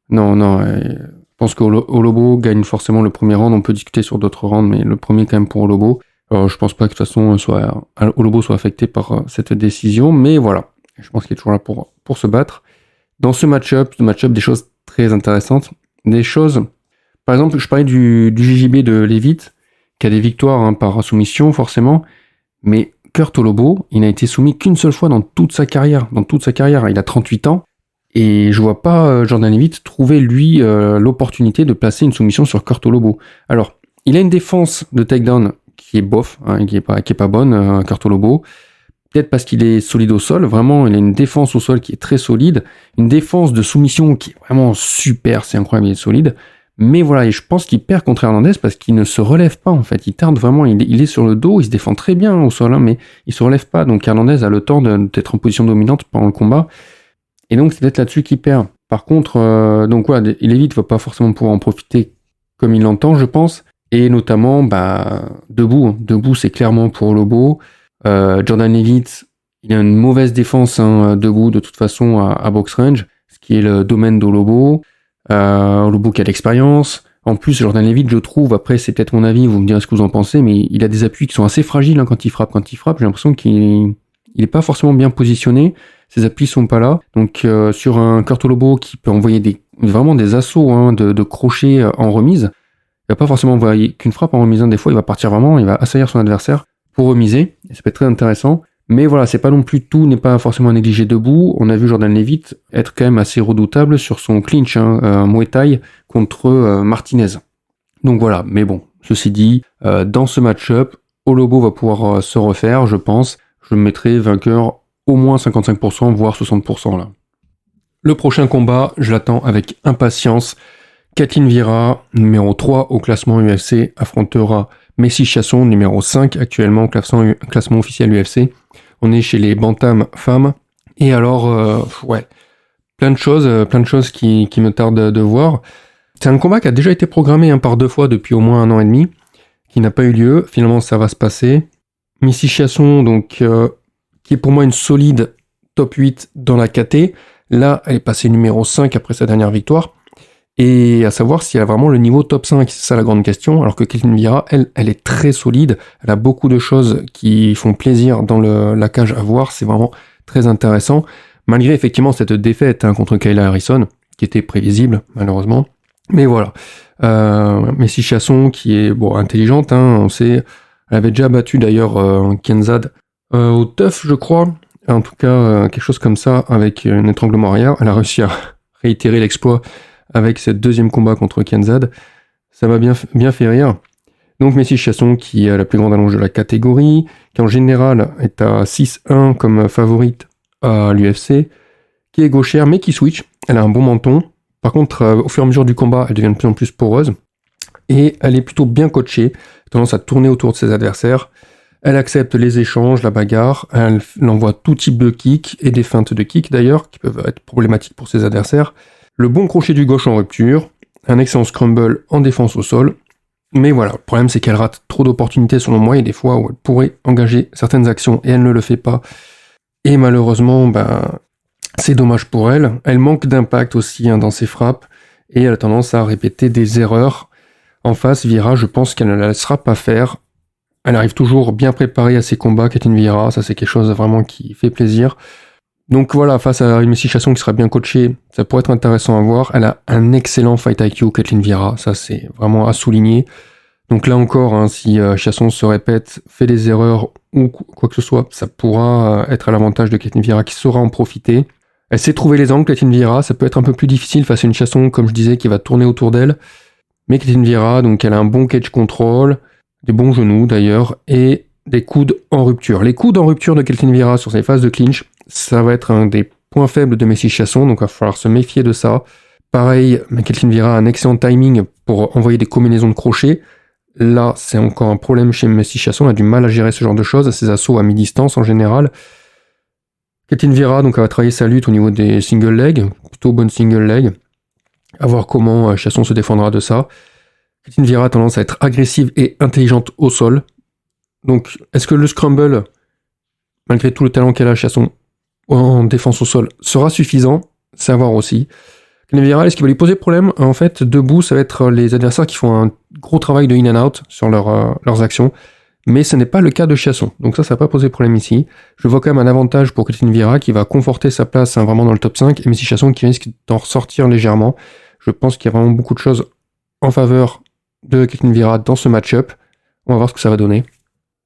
Non, je pense qu'Olobo gagne forcément le premier round. On peut discuter sur d'autres rounds, mais le premier quand même pour Olobo. Alors, je pense pas que de toute façon Olobo soit affecté par cette décision, mais voilà. Je pense qu'il est toujours là pour se battre. Dans ce match-up, des choses très intéressantes. Des choses... Par exemple, je parlais du JJB de Leavitt, qui a des victoires, hein, par soumission, forcément, mais... Kurt Lobo, il n'a été soumis qu'une seule fois dans toute sa carrière. Il a 38 ans. Et je vois pas Jordan Leavitt trouver, lui, l'opportunité de placer une soumission sur Kurt Lobo. Alors, il a une défense de takedown qui est bof, hein, qui est pas bonne, Kurt Lobo. Peut-être parce qu'il est solide au sol. Vraiment, il a une défense au sol qui est très solide. Une défense de soumission qui est vraiment super. C'est incroyable, il est solide. Mais voilà, et je pense qu'il perd contre Hernandez parce qu'il ne se relève pas, en fait. Il tarde vraiment, il est sur le dos, il se défend très bien au sol, hein, mais il se relève pas. Donc Hernandez a le temps d'être en position dominante pendant le combat. Et donc c'est peut-être là-dessus qu'il perd. Par contre, donc voilà, Leavitt va pas forcément pouvoir en profiter comme il l'entend, je pense. Et notamment, debout. Hein. Debout, c'est clairement pour Lobo. Jordan Leavitt, il a une mauvaise défense, hein, debout, de toute façon, à box range, ce qui est le domaine d'Olobo. Lobo qui a l'expérience. En plus, Jordan Leavitt, je trouve, après c'est peut-être mon avis, vous me direz ce que vous en pensez, mais il a des appuis qui sont assez fragiles, hein, quand il frappe, j'ai l'impression qu'il est pas forcément bien positionné, ses appuis sont pas là. Donc sur un Kurt Lobo qui peut envoyer vraiment des assauts, hein, de crochets en remise, il va pas forcément envoyer qu'une frappe en remise, hein. Des fois il va partir vraiment, il va assaillir son adversaire pour remiser, et ça peut être très intéressant. Mais voilà, c'est pas non plus tout, n'est pas forcément à négliger debout. On a vu Jordan Leavitt être quand même assez redoutable sur son clinch, hein, Muay Thai contre Martinez. Donc voilà, mais bon, ceci dit, dans ce match-up, Olobo va pouvoir se refaire, je pense. Je me mettrai vainqueur au moins 55%, voire 60% là. Le prochain combat, je l'attends avec impatience, Kathleen Vieira, numéro 3 au classement UFC, affrontera Messi Chasson, numéro 5 actuellement au classement officiel UFC. On est chez les bantams femmes. Et alors, plein de choses qui me tardent de voir. C'est un combat qui a déjà été programmé par 2 fois depuis au moins 1 an et demi, qui n'a pas eu lieu. Finalement, ça va se passer. Messi Chasson, donc, qui est pour moi une solide top 8 dans la KT. Là, elle est passée numéro 5 après sa dernière victoire. Et à savoir si elle a vraiment le niveau top 5, c'est ça la grande question. Alors que Kathleen Vieira, elle est très solide. Elle a beaucoup de choses qui font plaisir dans la cage à voir. C'est vraiment très intéressant. Malgré effectivement cette défaite contre Kayla Harrison, qui était prévisible, malheureusement. Mais voilà. Messi Chasson, qui est intelligente, on sait. Elle avait déjà battu d'ailleurs Kenzad au TUF, je crois. En tout cas, quelque chose comme ça, avec un étranglement arrière. Elle a réussi à réitérer l'exploit avec ce deuxième combat contre Kenzad. Ça m'a bien fait rire. Donc Messi Chasson, qui est la plus grande allonge de la catégorie, qui en général est à 6-1 comme favorite à l'UFC, qui est gauchère mais qui switch. Elle a un bon menton. Par contre, au fur et à mesure du combat, elle devient de plus en plus poreuse. Et elle est plutôt bien coachée, tendance à tourner autour de ses adversaires. Elle accepte les échanges, la bagarre. Elle envoie tout type de kicks et des feintes de kicks d'ailleurs, qui peuvent être problématiques pour ses adversaires. Le bon crochet du gauche en rupture, un excellent scramble en défense au sol. Mais voilà, le problème c'est qu'elle rate trop d'opportunités selon moi, et des fois où elle pourrait engager certaines actions et elle ne le fait pas. Et malheureusement, c'est dommage pour elle. Elle manque d'impact aussi dans ses frappes et elle a tendance à répéter des erreurs. En face, Vieira, je pense qu'elle ne la laissera pas faire. Elle arrive toujours bien préparée à ses combats, Kathleen Vieira, ça c'est quelque chose vraiment qui fait plaisir. Donc voilà, face à une Messi Chasson qui sera bien coachée, ça pourrait être intéressant à voir. Elle a un excellent fight IQ, Kathleen Vieira, ça c'est vraiment à souligner. Donc là encore, si Chasson se répète, fait des erreurs ou quoi que ce soit, ça pourra être à l'avantage de Kathleen Vieira qui saura en profiter. Elle sait trouver les angles, Kathleen Vieira, ça peut être un peu plus difficile face à une Chasson, comme je disais, qui va tourner autour d'elle. Mais Kathleen Vieira, donc elle a un bon cage control, des bons genoux d'ailleurs, et des coudes en rupture. Les coudes en rupture de Kathleen Vieira sur ses phases de clinch, ça va être un des points faibles de Messi Chasson, donc il va falloir se méfier de ça. Pareil, Kathleen Vieira a un excellent timing pour envoyer des combinaisons de crochets. Là, c'est encore un problème chez Messi Chasson, elle a du mal à gérer ce genre de choses, ses assauts à mi-distance en général. Kathleen Vieira, donc, elle va travailler sa lutte au niveau des single legs, plutôt bonne single leg, à voir comment Chasson se défendra de ça. Kathleen Vieira a tendance à être agressive et intelligente au sol. Donc, est-ce que le scramble, malgré tout le talent qu'elle a, Chasson, en défense au sol, sera suffisant? C'est à voir aussi. Kathleen Vieira, est-ce qu'il va lui poser problème? En fait, debout, ça va être les adversaires qui font un gros travail de in and out sur leurs actions. Mais ce n'est pas le cas de Chasson. Donc ça va pas poser problème ici. Je vois quand même un avantage pour Kathleen Vieira qui va conforter sa place vraiment dans le top 5. Et Messi Chasson qui risque d'en ressortir légèrement. Je pense qu'il y a vraiment beaucoup de choses en faveur de Kathleen Vieira dans ce match-up. On va voir ce que ça va donner.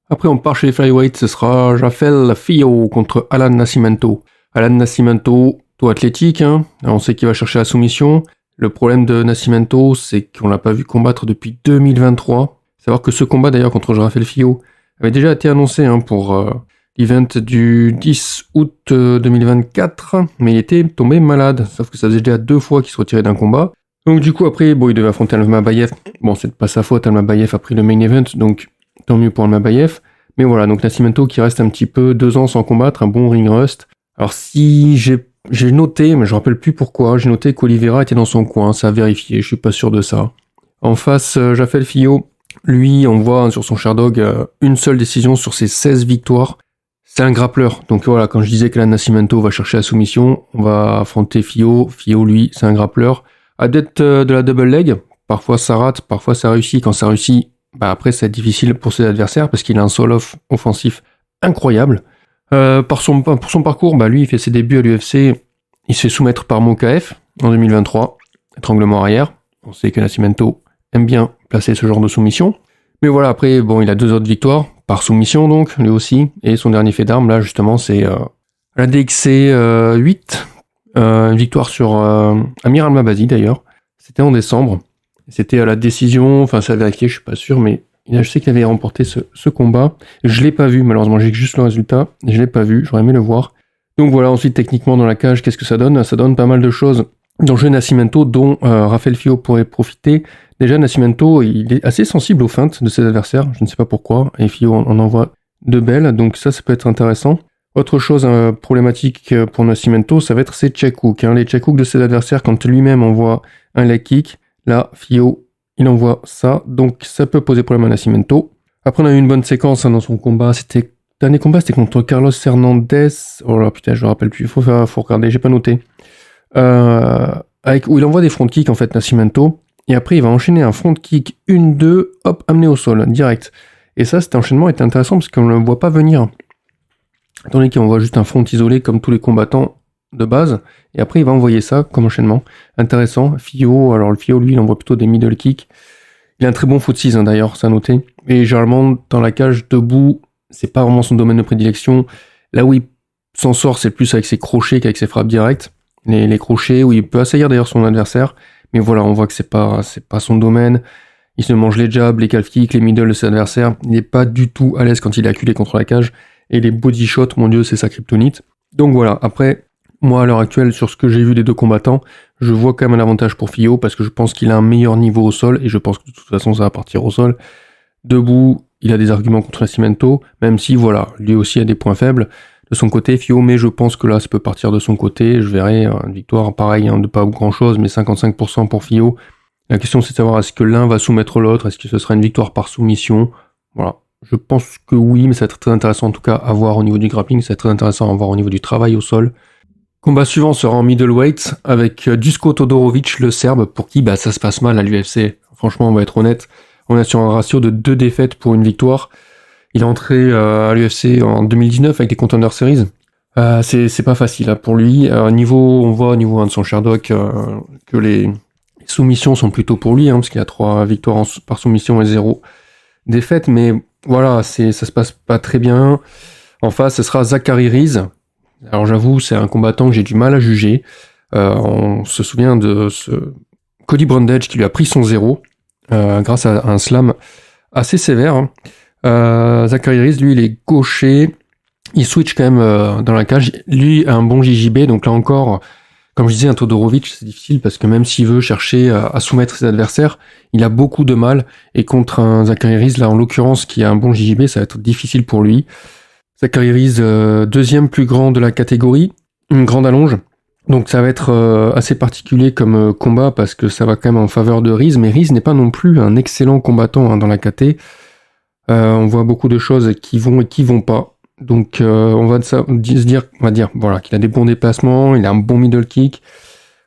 Après, on part chez les flyweights. Ce sera Rafael Fio contre Alan Nascimento. Alan Nascimento, tout athlétique. On sait qu'il va chercher la soumission. Le problème de Nascimento, c'est qu'on l'a pas vu combattre depuis 2023. Savoir que ce combat d'ailleurs contre Rafael Fio avait déjà été annoncé pour l'event du 10 août 2024, mais il était tombé malade, sauf que ça faisait déjà 2 fois qu'il se retirait d'un combat. Donc du coup après, il devait affronter Almabayev. Bon, c'est pas sa faute, Almabayev a pris le main event, donc tant mieux pour Almabayev. Mais voilà, donc Nascimento qui reste un petit peu 2 ans sans combattre, un bon ring rust. Alors si j'ai noté, mais je me rappelle plus pourquoi, j'ai noté qu'Oliveira était dans son coin, ça a vérifié, je suis pas sûr de ça. En face, Rafael Fio, lui, on voit sur son Sherdog une seule décision sur ses 16 victoires. C'est un grappleur. Donc voilà, quand je disais que la Nascimento va chercher la soumission, on va affronter Fio. Fio, lui, c'est un grappleur. Adepte de la double leg, parfois ça rate, parfois ça réussit. Quand ça réussit, après c'est difficile pour ses adversaires parce qu'il a un solo offensif incroyable. Pour son parcours, lui, il fait ses débuts à l'UFC. Il se fait soumettre par Mokaev en 2023. Étranglement arrière. On sait que Nascimento aime bien placer ce genre de soumission. Mais voilà, après, il a 2 autres victoires, par soumission donc, lui aussi. Et son dernier fait d'armes, là, justement, c'est la DXC 8. Une victoire sur Amir Almabazi, d'ailleurs. C'était en décembre. C'était à la décision, enfin, ça a vérifié, je suis pas sûr, mais je sais qu'il avait remporté ce combat. Je l'ai pas vu, malheureusement, j'ai juste le résultat. Je l'ai pas vu, j'aurais aimé le voir. Donc voilà, ensuite, techniquement, dans la cage, qu'est-ce que ça donne? Ça donne pas mal de choses dans le jeu Nascimento dont Rafael Fio pourrait profiter. Déjà, Nascimento, il est assez sensible aux feintes de ses adversaires, je ne sais pas pourquoi, et Fio en envoie de belles, donc ça peut être intéressant. Autre chose problématique pour Nascimento, ça va être ses check hooks. Les check hooks de ses adversaires, quand lui-même envoie un leg kick, là, Fio, il envoie ça, donc ça peut poser problème à Nascimento. Après, on a eu une bonne séquence dans son combat, c'était dernier combat, c'était contre Carlos Hernandez. Oh là, putain, je me rappelle plus, faut regarder, j'ai pas noté. Où il envoie des front kicks, en fait, Nascimento, et après, il va enchaîner un front kick 1-2, hop, amené au sol, direct. Et ça, cet enchaînement était intéressant parce qu'on ne le voit pas venir. Étant donné qu'on voit juste un front isolé comme tous les combattants de base, et après il va envoyer ça comme enchaînement. Intéressant. Fio, alors le Fio, lui, il envoie plutôt des middle kicks. Il a un très bon footsies d'ailleurs, ça a noté. Et généralement, dans la cage, debout, c'est pas vraiment son domaine de prédilection. Là où il s'en sort, c'est plus avec ses crochets qu'avec ses frappes directes. Les crochets, où il peut assaillir d'ailleurs son adversaire. Mais voilà, on voit que c'est pas son domaine. Il se mange les jabs, les calf kicks, les middle de ses adversaires. Il n'est pas du tout à l'aise quand il est acculé contre la cage. Et les body shots, mon dieu, c'est sa kryptonite. Donc voilà, après, moi à l'heure actuelle, sur ce que j'ai vu des deux combattants, je vois quand même un avantage pour Fio parce que je pense qu'il a un meilleur niveau au sol et je pense que de toute façon ça va partir au sol. Debout, il a des arguments contre Nascimento, même si voilà, lui aussi a des points faibles de son côté, Fio, mais je pense que là ça peut partir de son côté. Je verrai une victoire pareil, de pas grand chose, mais 55% pour Fio. La question c'est de savoir est-ce que l'un va soumettre l'autre, est-ce que ce sera une victoire par soumission. Voilà. Je pense que oui, mais ça va être très intéressant en tout cas à voir au niveau du grappling, ça va être très intéressant à voir au niveau du travail au sol. Combat suivant sera en middleweight avec Dusko Todorovic, le Serbe, pour qui ça se passe mal à l'UFC. Franchement, on va être honnête, on est sur un ratio de 2 défaites pour une victoire. Il est entré à l'UFC en 2019 avec des Contender Series. C'est pas facile pour lui. On voit au niveau de son Sherdock que les soumissions sont plutôt pour lui, parce qu'il a 3 victoires par soumission et 0 défaites, mais voilà, ça se passe pas très bien. En face, ce sera Zachary Reese. Alors j'avoue, c'est un combattant que j'ai du mal à juger. On se souvient de ce Cody Brundage qui lui a pris son 0 grâce à un slam assez sévère. Zachary Reese, lui, il est gaucher. Il switch quand même dans la cage. Lui a un bon JJB, donc là encore, comme je disais, un Todorovic, c'est difficile parce que même s'il veut chercher à soumettre ses adversaires, il a beaucoup de mal. Et contre un Zachary Reese, là en l'occurrence, qui a un bon JJB, ça va être difficile pour lui. Zachary Reese, deuxième plus grand de la catégorie, une grande allonge. Donc ça va être assez particulier comme combat parce que ça va quand même en faveur de Reese. Mais Reese n'est pas non plus un excellent combattant dans la KT. On voit beaucoup de choses qui vont et qui vont pas. Donc on va dire voilà, qu'il a des bons déplacements, il a un bon middle kick,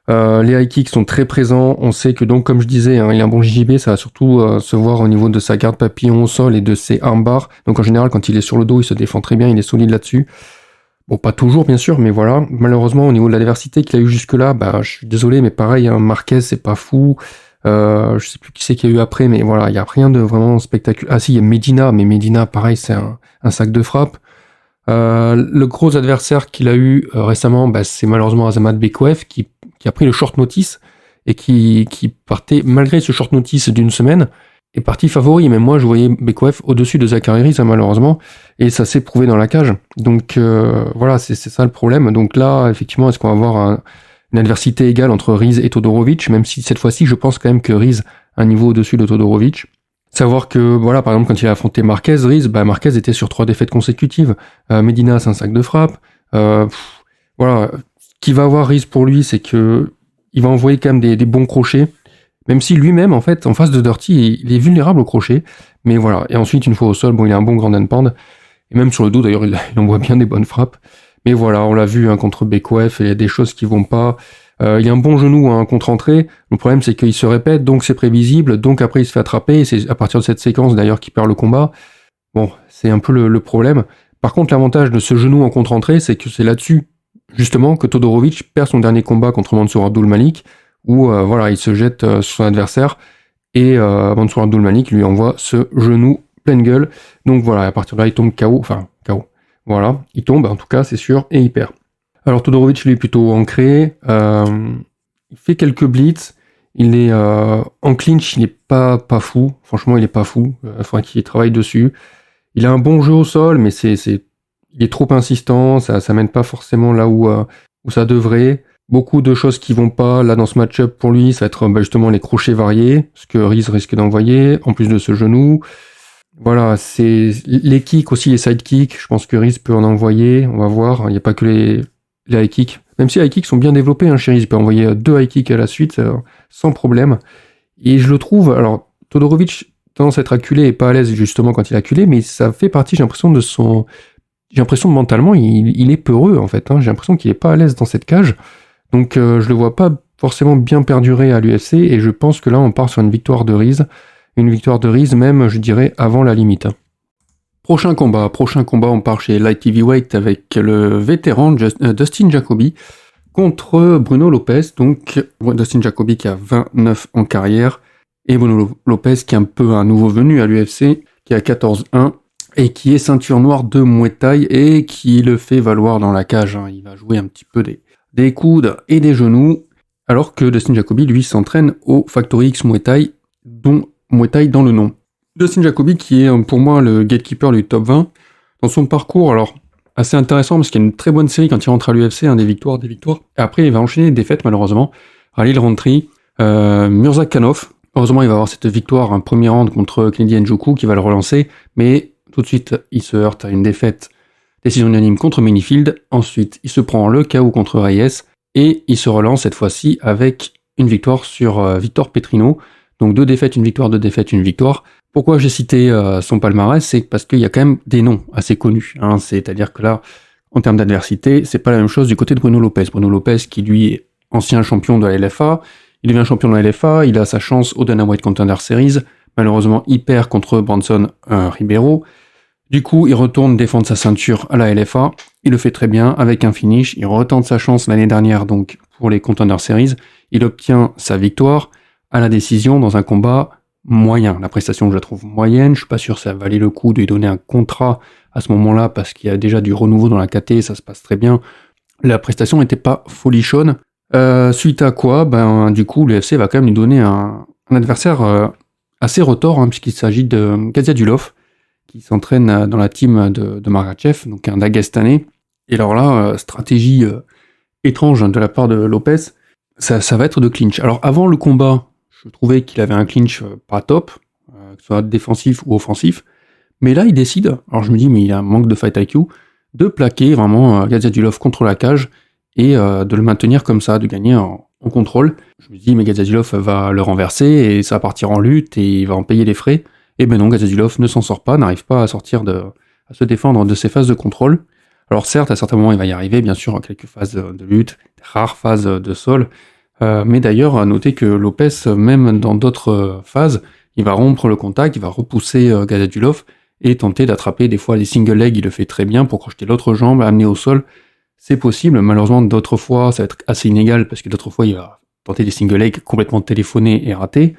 les high kicks sont très présents. On sait que donc comme je disais, il a un bon JJB, ça va surtout se voir au niveau de sa garde papillon au sol et de ses armbars. Donc en général quand il est sur le dos, il se défend très bien, il est solide là-dessus. Bon, pas toujours bien sûr, mais voilà. Malheureusement au niveau de l'adversité qu'il a eu jusque-là, je suis désolé, mais pareil, Marquez c'est pas fou. Je sais plus qui c'est qu'il y a eu après, mais voilà, il y a rien de vraiment spectaculaire. Ah si, il y a Medina, mais Medina pareil, c'est un sac de frappe. Le gros adversaire qu'il a eu récemment, c'est malheureusement Azamat Bekoev qui a pris le short notice et qui partait, malgré ce short notice d'une semaine, est parti favori. Mais moi, je voyais Bekoev au-dessus de Zachary Reese, malheureusement, et ça s'est prouvé dans la cage. Donc voilà, c'est ça le problème. Donc là, effectivement, est-ce qu'on va avoir une adversité égale entre Reese et Todorovic, même si cette fois-ci, je pense quand même que Reese a un niveau au-dessus de Todorovic. Savoir que, voilà, par exemple, quand il a affronté Marquez, Reese, Marquez était sur 3 défaites consécutives. Medina, c'est un sac de frappe. Voilà. Ce qui va avoir Reese pour lui, c'est que il va envoyer quand même des bons crochets. Même si lui-même, en fait, en face de Dirty, il est vulnérable au crochet. Mais voilà. Et ensuite, une fois au sol, il a un bon grand and pound. Et même sur le dos, d'ailleurs, il envoie bien des bonnes frappes. Mais voilà, on l'a vu contre Bekoev, il y a des choses qui vont pas. Il y a un bon genou contre-entrée. Le problème, c'est qu'il se répète, donc c'est prévisible. Donc après, il se fait attraper. Et c'est à partir de cette séquence, d'ailleurs, qu'il perd le combat. Bon, c'est un peu le problème. Par contre, l'avantage de ce genou en contre-entrée, c'est que c'est là-dessus, justement, que Todorovic perd son dernier combat contre Mansour Abdulmalik, où voilà, il se jette sur son adversaire. Et Mansour Abdulmalik lui envoie ce genou pleine gueule. Donc voilà, à partir de là, il tombe KO. Enfin, KO. Voilà, il tombe, en tout cas, c'est sûr, et il perd. Alors Todorovic, lui, est plutôt ancré. Il fait quelques blitz. Il est en clinch, il est pas fou. Franchement, il est pas fou. Il faudrait qu'il travaille dessus. Il a un bon jeu au sol, mais il est trop insistant. Ça mène pas forcément là où ça devrait. Beaucoup de choses qui vont pas là dans ce match-up pour lui, ça va être justement les crochets variés, ce que Reese risque d'envoyer, en plus de ce genou. Voilà, c'est les kicks aussi, les side kicks, je pense que Reese peut en envoyer, on va voir, il n'y a pas que les high kicks. Même si les high kicks sont bien développés, chez Reese, il peut envoyer 2 high kicks à la suite, sans problème. Et je le trouve, alors Todorovic tendance à être acculé et pas à l'aise justement quand il est acculé, mais ça fait partie, j'ai l'impression que mentalement, il est peureux en fait, j'ai l'impression qu'il est pas à l'aise dans cette cage. Donc je le vois pas forcément bien perdurer à l'UFC et je pense que là on part sur une victoire de Reese même je dirais avant la limite. Prochain combat, on part chez Light Heavyweight avec le vétéran Dustin Jacoby contre Bruno Lopez, donc Dustin Jacoby qui a 29 en carrière et Bruno Lopez qui est un peu un nouveau venu à l'UFC, qui a 14-1 et qui est ceinture noire de Muay Thai et qui le fait valoir dans la cage, il va jouer un petit peu des coudes et des genoux, alors que Dustin Jacoby, lui, s'entraîne au Factory X Muay Thai, dont Muay Thai dans le nom. Dustin Jacoby, qui est pour moi le gatekeeper du top 20, dans son parcours, alors assez intéressant, parce qu'il y a une très bonne série quand il rentre à l'UFC, des victoires, et après il va enchaîner des défaites, malheureusement. Khalil Rountree, Murzakanov, heureusement il va avoir cette victoire, un premier round contre Kennedy Njoku, qui va le relancer, mais tout de suite, il se heurte à une défaite décision unanime contre Minifield. Ensuite, il se prend le KO contre Reyes. Et il se relance cette fois-ci avec une victoire sur Victor Petrino. Donc 2 défaites, une victoire, 2 défaites, une victoire. Pourquoi j'ai cité son palmarès? C'est parce qu'il y a quand même des noms assez connus. C'est-à-dire que là, en termes d'adversité, c'est pas la même chose du côté de Bruno Lopez. Bruno Lopez qui lui est ancien champion de la LFA. Il devient champion de la LFA. Il a sa chance au Dana White Contender Series. Malheureusement, il perd contre Branson Ribeiro. Du coup, il retourne défendre sa ceinture à la LFA. Il le fait très bien avec un finish. Il retente sa chance l'année dernière donc pour les Contender Series. Il obtient sa victoire à la décision dans un combat moyen. La prestation, je la trouve moyenne. Je suis pas sûr que ça valait le coup de lui donner un contrat à ce moment-là parce qu'il y a déjà du renouveau dans la KT, ça se passe très bien. La prestation n'était pas folichonne. Suite à quoi, du coup, l'UFC va quand même lui donner un adversaire assez retors, puisqu'il s'agit de Gazziadulov, qui s'entraîne dans la team de Makhachev, donc un Dagestanais. Et alors là, stratégie étrange de la part de Lopez, ça va être de clinch. Alors avant le combat, je trouvais qu'il avait un clinch pas top, que ce soit défensif ou offensif, mais là il décide, alors je me dis mais il a un manque de fight IQ, de plaquer vraiment Gazziadulov contre la cage et de le maintenir comme ça, de gagner en contrôle. Je me dis mais Gazziadulov va le renverser et ça va partir en lutte et il va en payer les frais. Et ben non, Gazziadulov ne s'en sort pas, n'arrive pas à se défendre de ses phases de contrôle. Alors certes, à certains moments, il va y arriver, bien sûr, à quelques phases de lutte, rares phases de sol. Mais d'ailleurs, à noter que Lopez, même dans d'autres phases, il va rompre le contact, il va repousser Gazziadulov et tenter d'attraper des fois les single legs, il le fait très bien pour crocheter l'autre jambe, amener au sol. C'est possible, malheureusement, d'autres fois, ça va être assez inégal parce que d'autres fois, il va tenter des single legs complètement téléphonés et ratés.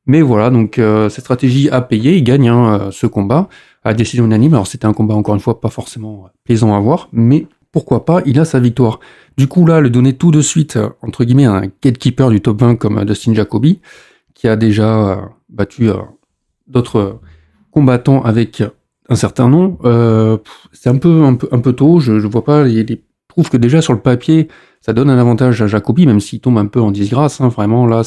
Mais voilà, donc cette stratégie a payé, il gagne ce combat à décision unanime. Alors c'était un combat encore une fois pas forcément plaisant à voir, mais pourquoi pas, il a sa victoire. Du coup là, le donner tout de suite, entre guillemets, à un gatekeeper du top 20 comme Dustin Jacoby, qui a déjà battu d'autres combattants avec un certain nom, c'est un peu tôt, je vois pas, je trouve que déjà sur le papier, ça donne un avantage à Jacoby, même s'il tombe un peu en disgrâce, vraiment là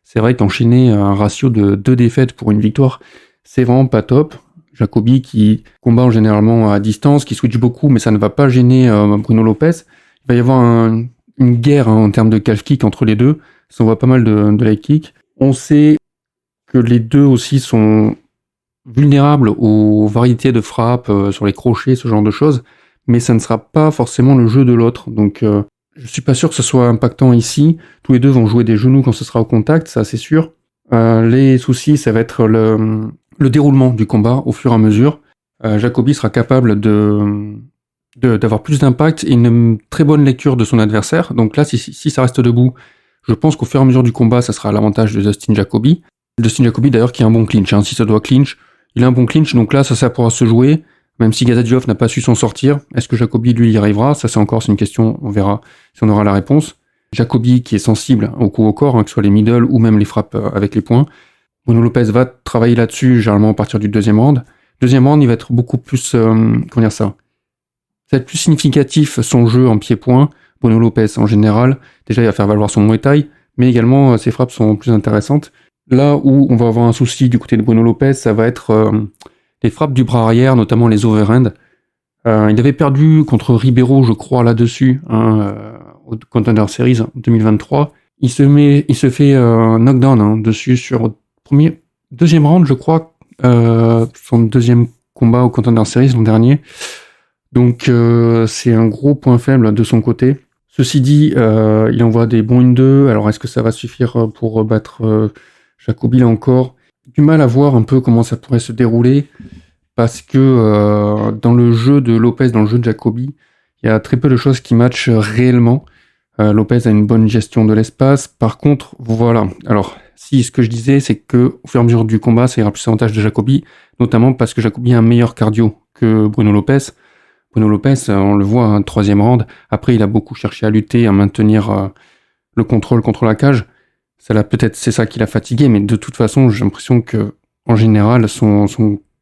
c'est vrai qu'enchaîner un ratio de 2 défaites pour une victoire, c'est vraiment pas top. Jacoby qui combat généralement à distance, qui switch beaucoup, mais ça ne va pas gêner Bruno Lopez. Il va y avoir une guerre en termes de calf kick entre les deux. Ça on voit pas mal de leg kick. On sait que les deux aussi sont vulnérables aux variétés de frappes sur les crochets, ce genre de choses, mais ça ne sera pas forcément le jeu de l'autre. Donc je suis pas sûr que ce soit impactant ici. Tous les deux vont jouer des genoux quand ce sera au contact, ça c'est sûr. Les soucis, ça va être le déroulement du combat au fur et à mesure. Jacoby sera capable d'avoir plus d'impact et une très bonne lecture de son adversaire. Donc là, si ça reste debout, je pense qu'au fur et à mesure du combat, ça sera à l'avantage de Dustin Jacoby. Dustin Jacoby d'ailleurs qui a un bon clinch. Si ça doit clinch, il a un bon clinch, donc là ça pourra se jouer. Même si Gazziadulov n'a pas su s'en sortir, est-ce que Jacoby lui y arrivera? Ça c'est une question, on verra si on aura la réponse. Jacoby qui est sensible au coup au corps, que ce soit les middle ou même les frappes avec les poings. Bruno Lopez va travailler là-dessus généralement à partir du deuxième round. Deuxième round, il va être beaucoup plus, ça va être plus significatif son jeu en pied-point. Bruno Lopez en général. Déjà, il va faire valoir son Muay Thai, mais également ses frappes sont plus intéressantes. Là où on va avoir un souci du côté de Bruno Lopez, ça va être les frappes du bras arrière, notamment les overhand. Il avait perdu contre Ribeiro, je crois, là-dessus, au Contender Series 2023. Il se fait knockdown dessus sur deuxième round, je crois, son deuxième combat au Contender Series l'an dernier. Donc c'est un gros point faible de son côté. Ceci dit, il envoie des bons 1-2. Alors est-ce que ça va suffire pour battre Jacobi là encore? Du mal à voir un peu comment ça pourrait se dérouler, parce que dans le jeu de Lopez, dans le jeu de Jacobi, il y a très peu de choses qui matchent réellement. Lopez a une bonne gestion de l'espace. Par contre, voilà. Alors, si ce que je disais, c'est que au fur et à mesure du combat, ça ira plus avantage de Jacobi, notamment parce que Jacobi a un meilleur cardio que Bruno Lopez. Bruno Lopez, on le voit, un troisième round. Après, il a beaucoup cherché à lutter, à maintenir le contrôle contre la cage. C'est ça qui l'a fatigué, mais de toute façon, j'ai l'impression que, en général, son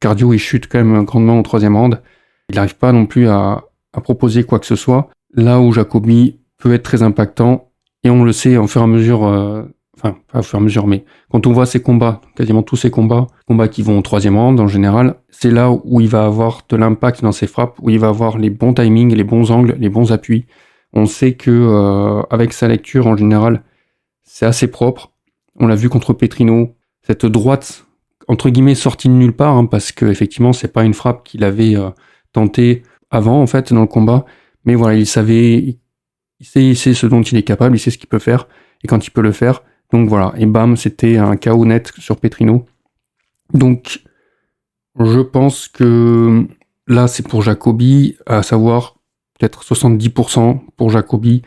cardio, il chute quand même grandement au troisième round. Il n'arrive pas non plus à proposer quoi que ce soit. Là où Jacobi peut être très impactant, et on le sait au fur et à mesure, enfin, pas au fur et à mesure, mais quand on voit ses combats, quasiment tous ses combats qui vont au troisième round en général, c'est là où il va avoir de l'impact dans ses frappes, où il va avoir les bons timings, les bons angles, les bons appuis. On sait que avec sa lecture en général, c'est assez propre. On l'a vu contre Petrino, cette droite entre guillemets sortie de nulle part, parce que effectivement c'est pas une frappe qu'il avait tenté avant en fait dans le combat, mais voilà, il sait ce dont il est capable, il sait ce qu'il peut faire, et quand il peut le faire, donc voilà, et bam, c'était un KO net sur Petrino. Donc, je pense que là, c'est pour Jacobi, à savoir peut-être 70% pour Jacobi,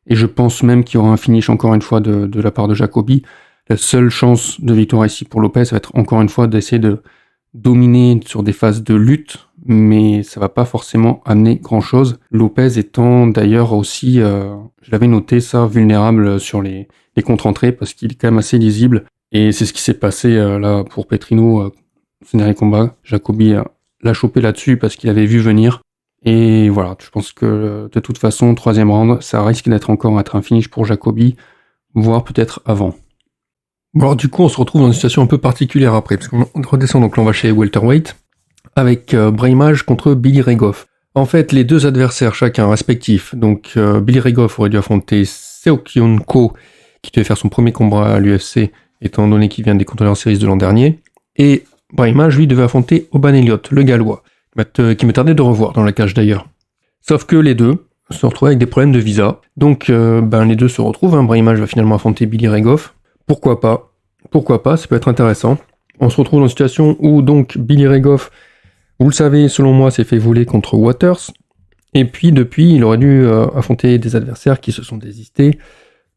et je pense même qu'il y aura un finish encore une fois de la part de Jacobi. La seule chance de victoire ici pour Lopez va être encore une fois d'essayer de dominer sur des phases de lutte, mais ça va pas forcément amener grand-chose. Lopez étant d'ailleurs aussi, je l'avais noté ça, vulnérable sur les contre-entrées, parce qu'il est quand même assez lisible, et c'est ce qui s'est passé là pour Petrino, ce dernier combat. Jacobi l'a chopé là-dessus parce qu'il avait vu venir, et voilà, je pense que de toute façon, troisième round, ça risque d'être un finish pour Jacobi, voire peut-être avant. Bon, alors du coup, on se retrouve dans une situation un peu particulière après, parce qu'on redescend, donc là on va chez welterweight, avec Braimaj contre Billy Ray Goff. En fait, les deux adversaires, chacun respectif, donc Billy Ray Goff aurait dû affronter Seo Kyun-ko, qui devait faire son premier combat à l'UFC, étant donné qu'il vient des Contender Series de l'an dernier, et Braimaj, lui, devait affronter Oban Elliott, le Gallois, qui me tardait de revoir dans la cage d'ailleurs. Sauf que les deux se retrouvent avec des problèmes de visa, donc les deux se retrouvent, Braimaj va finalement affronter Billy Ray Goff. Pourquoi pas, ça peut être intéressant. On se retrouve dans une situation où donc Billy Ray Goff, vous le savez, selon moi, s'est fait voler contre Waters. Et puis depuis, il aurait dû affronter des adversaires qui se sont désistés.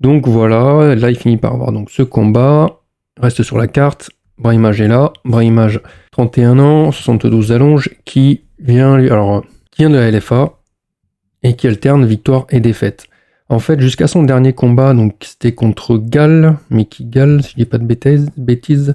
Donc voilà, là il finit par avoir donc ce combat. Reste sur la carte, Braimaj est là. Braimaj, 31 ans, 72 d'allonge, qui vient de la LFA et qui alterne victoire et défaite. En fait, jusqu'à son dernier combat, donc c'était contre Mickey Gall, si je dis pas de bêtises,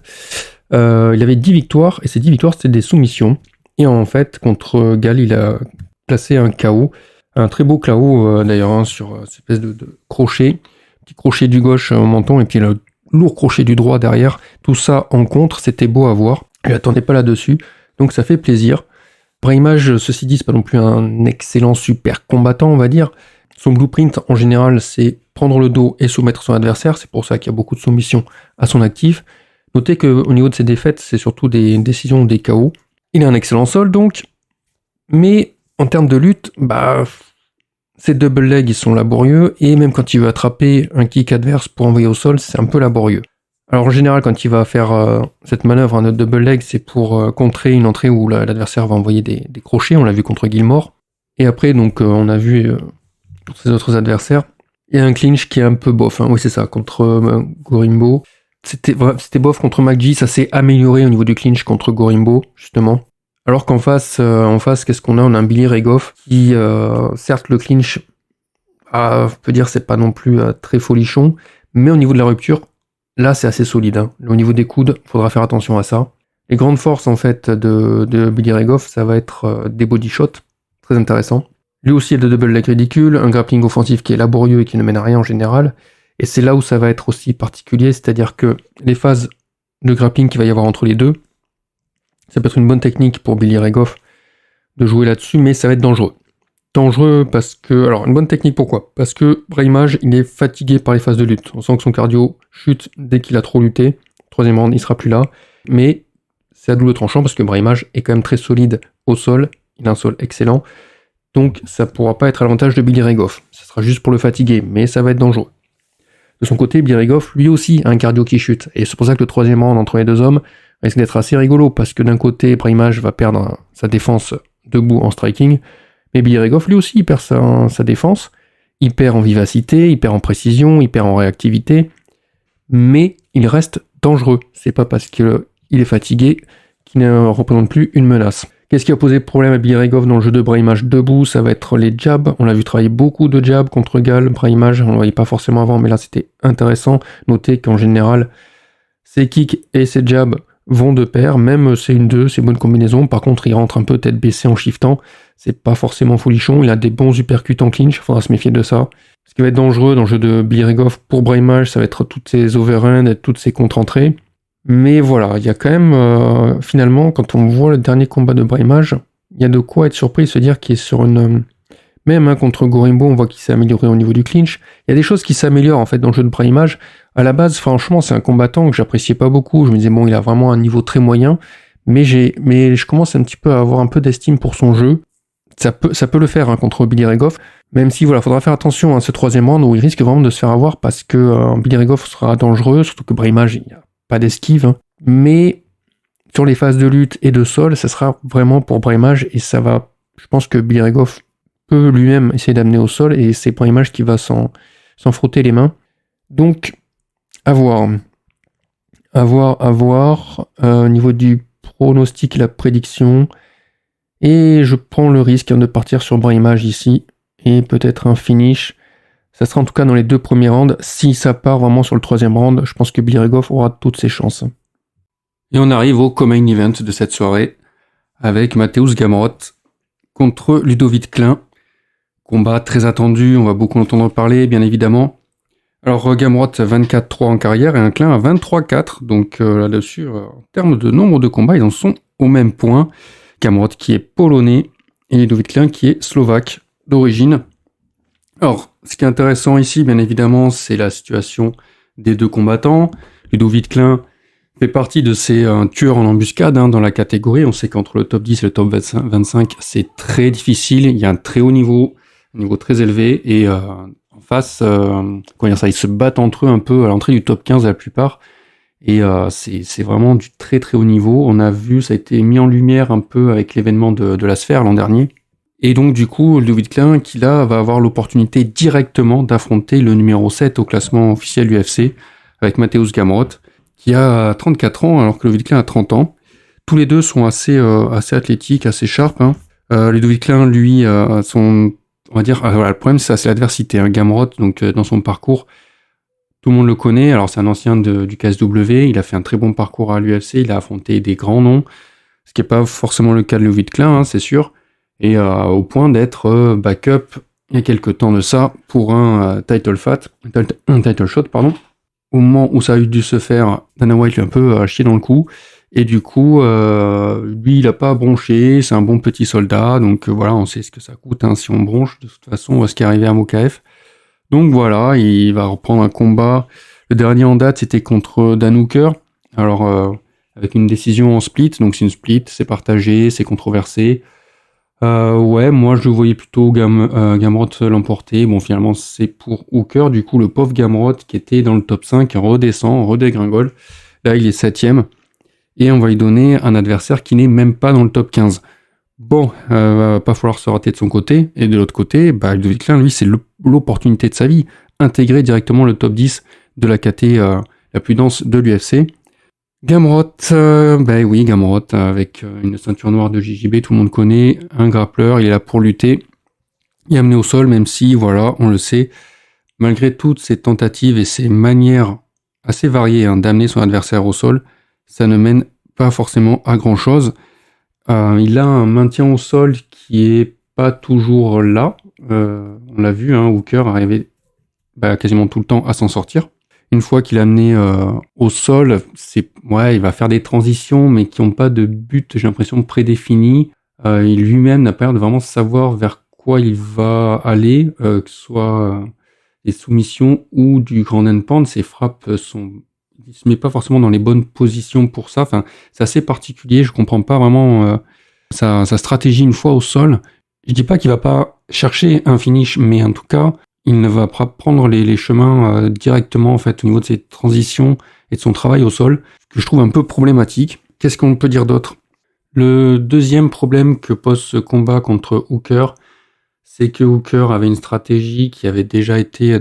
il avait 10 victoires, et ces 10 victoires, c'était des soumissions. Et en fait, contre Gall, il a placé un KO, un très beau KO d'ailleurs, sur cette espèce de crochet, petit crochet du gauche au menton, et puis le lourd crochet du droit derrière. Tout ça en contre, c'était beau à voir. Je n'attendais pas là-dessus, donc ça fait plaisir. Braimaj, ceci dit, c'est pas non plus un excellent super combattant, on va dire. Son blueprint, en général, c'est prendre le dos et soumettre son adversaire. C'est pour ça qu'il y a beaucoup de soumissions à son actif. Notez qu'au niveau de ses défaites, c'est surtout des décisions ou des KO. Il a un excellent sol, donc. Mais en termes de lutte, ses double legs, ils sont laborieux. Et même quand il veut attraper un kick adverse pour envoyer au sol, c'est un peu laborieux. Alors en général, quand il va faire cette manœuvre, un double leg, c'est pour contrer une entrée où l'adversaire va envoyer des crochets. On l'a vu contre Gilmore. Et après, donc, on a vu... pour ses autres adversaires. Il y a un clinch qui est un peu bof, oui c'est ça, contre Gorimbo. C'était bof contre McGee, ça s'est amélioré au niveau du clinch contre Gorimbo, justement. Alors qu'en face, qu'est-ce qu'on a? On a un Billy Ray Goff qui, certes, le clinch, on peut dire c'est pas non plus très folichon, mais au niveau de la rupture, là c'est assez solide. Au niveau des coudes, il faudra faire attention à ça. Les grandes forces en fait de Billy Ray Goff, ça va être des body shots, très intéressants. Lui aussi a de double leg ridicules, un grappling offensif qui est laborieux et qui ne mène à rien en général. Et c'est là où ça va être aussi particulier, c'est-à-dire que les phases de grappling qu'il va y avoir entre les deux, ça peut être une bonne technique pour Billy Ray Goff de jouer là-dessus, mais ça va être dangereux. Dangereux parce que... Alors, une bonne technique, pourquoi ? Parce que Braimage, il est fatigué par les phases de lutte. On sent que son cardio chute dès qu'il a trop lutté. Troisième round, il sera plus là. Mais c'est à double tranchant parce que Braimage est quand même très solide au sol. Il a un sol excellent. Donc, ça pourra pas être à l'avantage de Billy Ray Goff. Ça sera juste pour le fatiguer, mais ça va être dangereux. De son côté, Billy Ray Goff, lui aussi, a un cardio qui chute. Et c'est pour ça que le troisième round entre les deux hommes risque d'être assez rigolo, parce que d'un côté, Braimage va perdre sa défense debout en striking, mais Billy Ray Goff, lui aussi, il perd sa défense, il perd en vivacité, il perd en précision, il perd en réactivité, mais il reste dangereux. C'est pas parce qu'il est fatigué qu'il ne représente plus une menace. Qu'est-ce qui a posé problème à Billy Ray Goff dans le jeu de Braimage debout ? Ça va être les jabs. On l'a vu travailler beaucoup de jabs contre Gall, Braimage. On ne le voyait pas forcément avant, mais là c'était intéressant. Notez qu'en général, ses kicks et ses jabs vont de pair, même c'est une 2, c'est une bonne combinaison. Par contre, il rentre un peu tête baissée en shiftant. C'est pas forcément folichon. Il a des bons uppercuts en clinch. Il faudra se méfier de ça. Ce qui va être dangereux dans le jeu de Billy Ray Goff pour Braimage, ça va être toutes ses overruns et toutes ses contre-entrées. Mais voilà, il y a quand même, finalement, quand on voit le dernier combat de Braimage, il y a de quoi être surpris et se dire qu'il est sur une... Même contre Gorimbo, on voit qu'il s'est amélioré au niveau du clinch. Il y a des choses qui s'améliorent en fait dans le jeu de Braimage. À la base, franchement, c'est un combattant que j'appréciais pas beaucoup. Je me disais, bon, il a vraiment un niveau très moyen. Mais je commence un petit peu à avoir un peu d'estime pour son jeu. Ça peut le faire contre Billy Ray Goff. Même si, voilà, faudra faire attention à ce troisième round où il risque vraiment de se faire avoir parce que Billy Ray Goff sera dangereux, surtout que Braimage, il n'y a pas d'esquive. Hein. Mais sur les phases de lutte et de sol, ça sera vraiment pour Braimage et ça va... Je pense que Billy Ray Goff peut lui-même essayer d'amener au sol et c'est Braimage qui va s'en frotter les mains. Donc, à voir. Au niveau du pronostic et la prédiction. Et je prends le risque de partir sur Braimage ici. Et peut-être un finish. Ça sera en tout cas dans les 2 premiers rounds. Si ça part vraiment sur le 3e round, je pense que Billy Ray Goff aura toutes ses chances. Et on arrive au co-main event de cette soirée. Avec Mateusz Gamrot contre Ludovic Klein. Combat très attendu, on va beaucoup entendre parler, bien évidemment. Alors Gamrot 24-3 en carrière et un Klein à 23-4. Donc là-dessus, en termes de nombre de combats, ils en sont au même point. Gamrot qui est polonais et Ludovic Klein qui est slovaque d'origine. Alors, ce qui est intéressant ici, bien évidemment, c'est la situation des deux combattants. Ludovic Klein fait partie de ces tueurs en embuscade dans la catégorie. On sait qu'entre le top 10 et le top 25, c'est très difficile. Il y a un très haut niveau, un niveau très élevé. Et en face, ils se battent entre eux un peu à l'entrée du top 15 la plupart. Et c'est vraiment du très très haut niveau. On a vu, ça a été mis en lumière un peu avec l'événement de la Sphère l'an dernier. Et donc du coup, Ludovic Klein, qui là va avoir l'opportunité directement d'affronter le numéro 7 au classement officiel UFC, avec Mateusz Gamrot, qui a 34 ans, alors que Ludovic Klein a 30 ans. Tous les deux sont assez athlétiques, assez sharp. Ludovic Klein, lui, on va dire, le problème c'est l'adversité. Gamrot, donc dans son parcours, tout le monde le connaît. Alors c'est un ancien du KSW, il a fait un très bon parcours à l'UFC, il a affronté des grands noms, ce qui n'est pas forcément le cas de Ludovic Klein, c'est sûr. Et au point d'être backup il y a quelques temps de ça pour un title shot. Au moment où ça a dû se faire, Dana White lui a un peu chié dans le cou. Et du coup, lui, il a pas bronché, c'est un bon petit soldat. Donc voilà, on sait ce que ça coûte si on bronche. De toute façon, on va ce qui est arrivé à Mokaev. Donc voilà, il va reprendre un combat. Le dernier en date, c'était contre Dan Hooker. Alors, avec une décision en split. Donc c'est une split, c'est partagé, c'est controversé. Moi je voyais plutôt Gamrot l'emporter. Bon, finalement c'est pour Hooker. Du coup, le pauvre Gamrot qui était dans le top 5 redégringole. Là, il est 7ème. Et on va lui donner un adversaire qui n'est même pas dans le top 15. Bon, va pas falloir se rater de son côté. Et de l'autre côté, Ludovic Klein, lui, c'est l'opportunité de sa vie. Intégrer directement le top 10 de la KT la plus dense de l'UFC. Gamrot, Gamrot, avec une ceinture noire de JJB, tout le monde connaît, un grappleur, il est là pour lutter, il est amené au sol, même si, voilà, on le sait, malgré toutes ces tentatives et ces manières assez variées d'amener son adversaire au sol, ça ne mène pas forcément à grand chose. Il a un maintien au sol qui est pas toujours là. On l'a vu, Hooker arrivait quasiment tout le temps à s'en sortir. Une fois qu'il est amené au sol, il va faire des transitions, mais qui n'ont pas de but, j'ai l'impression, prédéfini. Il lui-même n'a pas l'air de vraiment savoir vers quoi il va aller, que ce soit des soumissions ou du grand handpan. Ses frappes il se met pas forcément dans les bonnes positions pour ça. Enfin, c'est assez particulier. Je comprends pas vraiment sa stratégie une fois au sol. Je dis pas qu'il va pas chercher un finish, mais en tout cas, il ne va pas prendre les chemins directement en fait au niveau de ses transitions et de son travail au sol, que je trouve un peu problématique. Qu'est-ce qu'on peut dire d'autre ? Le deuxième problème que pose ce combat contre Hooker, c'est que Hooker avait une stratégie qui avait déjà été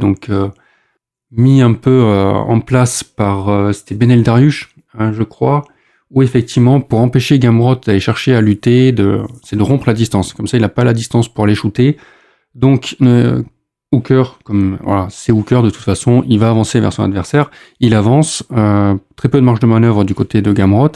mis un peu en place par c'était Beneil Dariush, je crois, où effectivement pour empêcher Gamrot d'aller chercher à lutter, c'est de rompre la distance. Comme ça, il n'a pas la distance pour aller shooter. Donc Hooker, c'est Hooker de toute façon, il va avancer vers son adversaire. Il avance, très peu de marge de manœuvre du côté de Gamrot.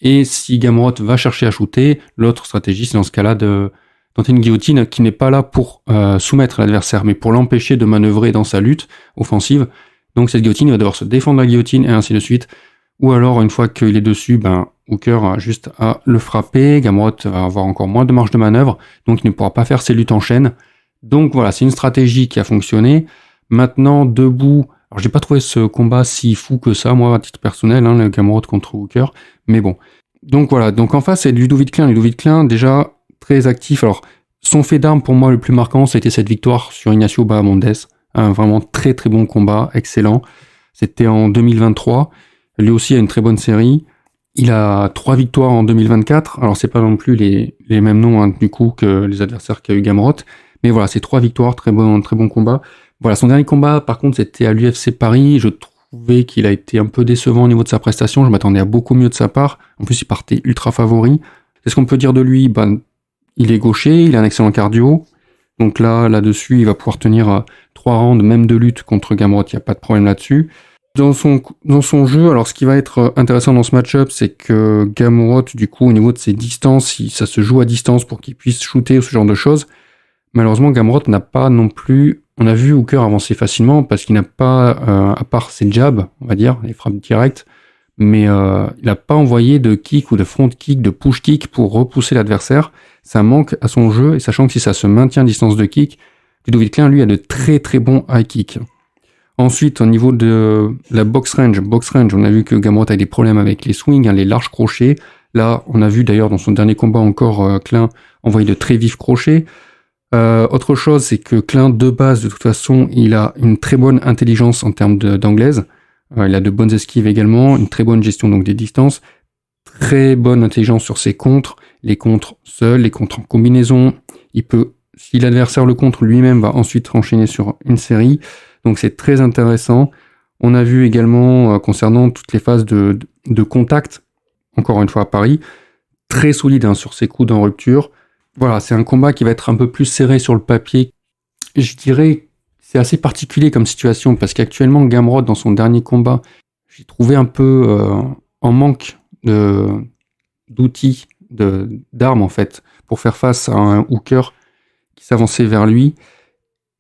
Et si Gamrot va chercher à shooter, l'autre stratégie, c'est dans ce cas-là de tenter une guillotine qui n'est pas là pour soumettre l'adversaire, mais pour l'empêcher de manœuvrer dans sa lutte offensive. Donc cette guillotine, il va devoir se défendre de la guillotine et ainsi de suite. Ou alors, une fois qu'il est dessus, Hooker a juste à le frapper. Gamrot va avoir encore moins de marge de manœuvre, donc il ne pourra pas faire ses luttes en chaîne. Donc voilà, c'est une stratégie qui a fonctionné. Maintenant, debout, alors j'ai pas trouvé ce combat si fou que ça, moi, à titre personnel, le Gamrot contre Hooker, mais bon. Donc voilà, donc en face, c'est Ludovic Klein. Ludovic Klein, déjà, très actif. Alors, son fait d'armes, pour moi, le plus marquant, c'était cette victoire sur Ignacio Bahamondes. Un vraiment très très bon combat, excellent. C'était en 2023. Lui aussi a une très bonne série. Il a 3 victoires en 2024. Alors, c'est pas non plus les mêmes noms, du coup, que les adversaires qu'a eu Gamrot. Mais voilà, c'est 3 victoires, très bon combat. Voilà, son dernier combat, par contre, c'était à l'UFC Paris. Je trouvais qu'il a été un peu décevant au niveau de sa prestation. Je m'attendais à beaucoup mieux de sa part. En plus, il partait ultra favori. Qu'est-ce qu'on peut dire de lui ? Il est gaucher, il a un excellent cardio. Donc là-dessus, il va pouvoir tenir 3 rounds, même de lutte contre Gamrot. Il n'y a pas de problème là-dessus. Dans son jeu, alors ce qui va être intéressant dans ce match-up, c'est que Gamrot, du coup, au niveau de ses distances, ça se joue à distance pour qu'il puisse shooter ou ce genre de choses. Malheureusement, Gamrot n'a pas non plus... On a vu Hooker avancer facilement parce qu'il n'a pas, à part ses jabs, on va dire, les frappes directes, mais il n'a pas envoyé de kick ou de front kick, de push kick pour repousser l'adversaire. Ça manque à son jeu, et sachant que si ça se maintient à distance de kick, Ludovic Klein, lui, a de très très bons high kicks. Ensuite, au niveau de la box range, on a vu que Gamrot a des problèmes avec les swings, les larges crochets. Là, on a vu d'ailleurs dans son dernier combat encore Klein envoyer de très vifs crochets. Autre chose, c'est que Klein, de base, de toute façon, il a une très bonne intelligence en termes d'anglaise. Il a de bonnes esquives également, une très bonne gestion donc des distances, très bonne intelligence sur ses contres, les contres seuls, les contres en combinaison. Il peut, si l'adversaire le contre, lui-même va ensuite enchaîner sur une série. Donc c'est très intéressant. On a vu également, concernant toutes les phases de contact, encore une fois à Paris, très solide sur ses coups en rupture. Voilà, c'est un combat qui va être un peu plus serré sur le papier. Je dirais c'est assez particulier comme situation parce qu'actuellement, Gamrot, dans son dernier combat, j'ai trouvé un peu en manque d'outils, d'armes en fait, pour faire face à un Hooker qui s'avançait vers lui.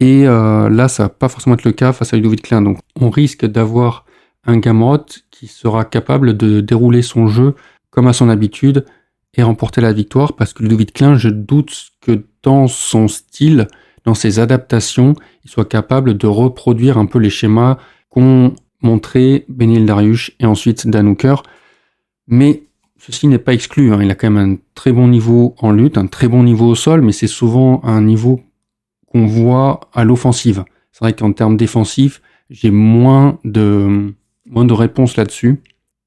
Et là, ça va pas forcément être le cas face à Ludovic Klein. Donc, on risque d'avoir un Gamrot qui sera capable de dérouler son jeu comme à son habitude et remporter la victoire, parce que Ludovic Klein, je doute que dans son style, dans ses adaptations, il soit capable de reproduire un peu les schémas qu'ont montré Beneil Dariush et ensuite Dan Hooker. Mais ceci n'est pas exclu, il a quand même un très bon niveau en lutte, un très bon niveau au sol, mais c'est souvent un niveau qu'on voit à l'offensive. C'est vrai qu'en termes défensifs, j'ai moins de réponses là-dessus.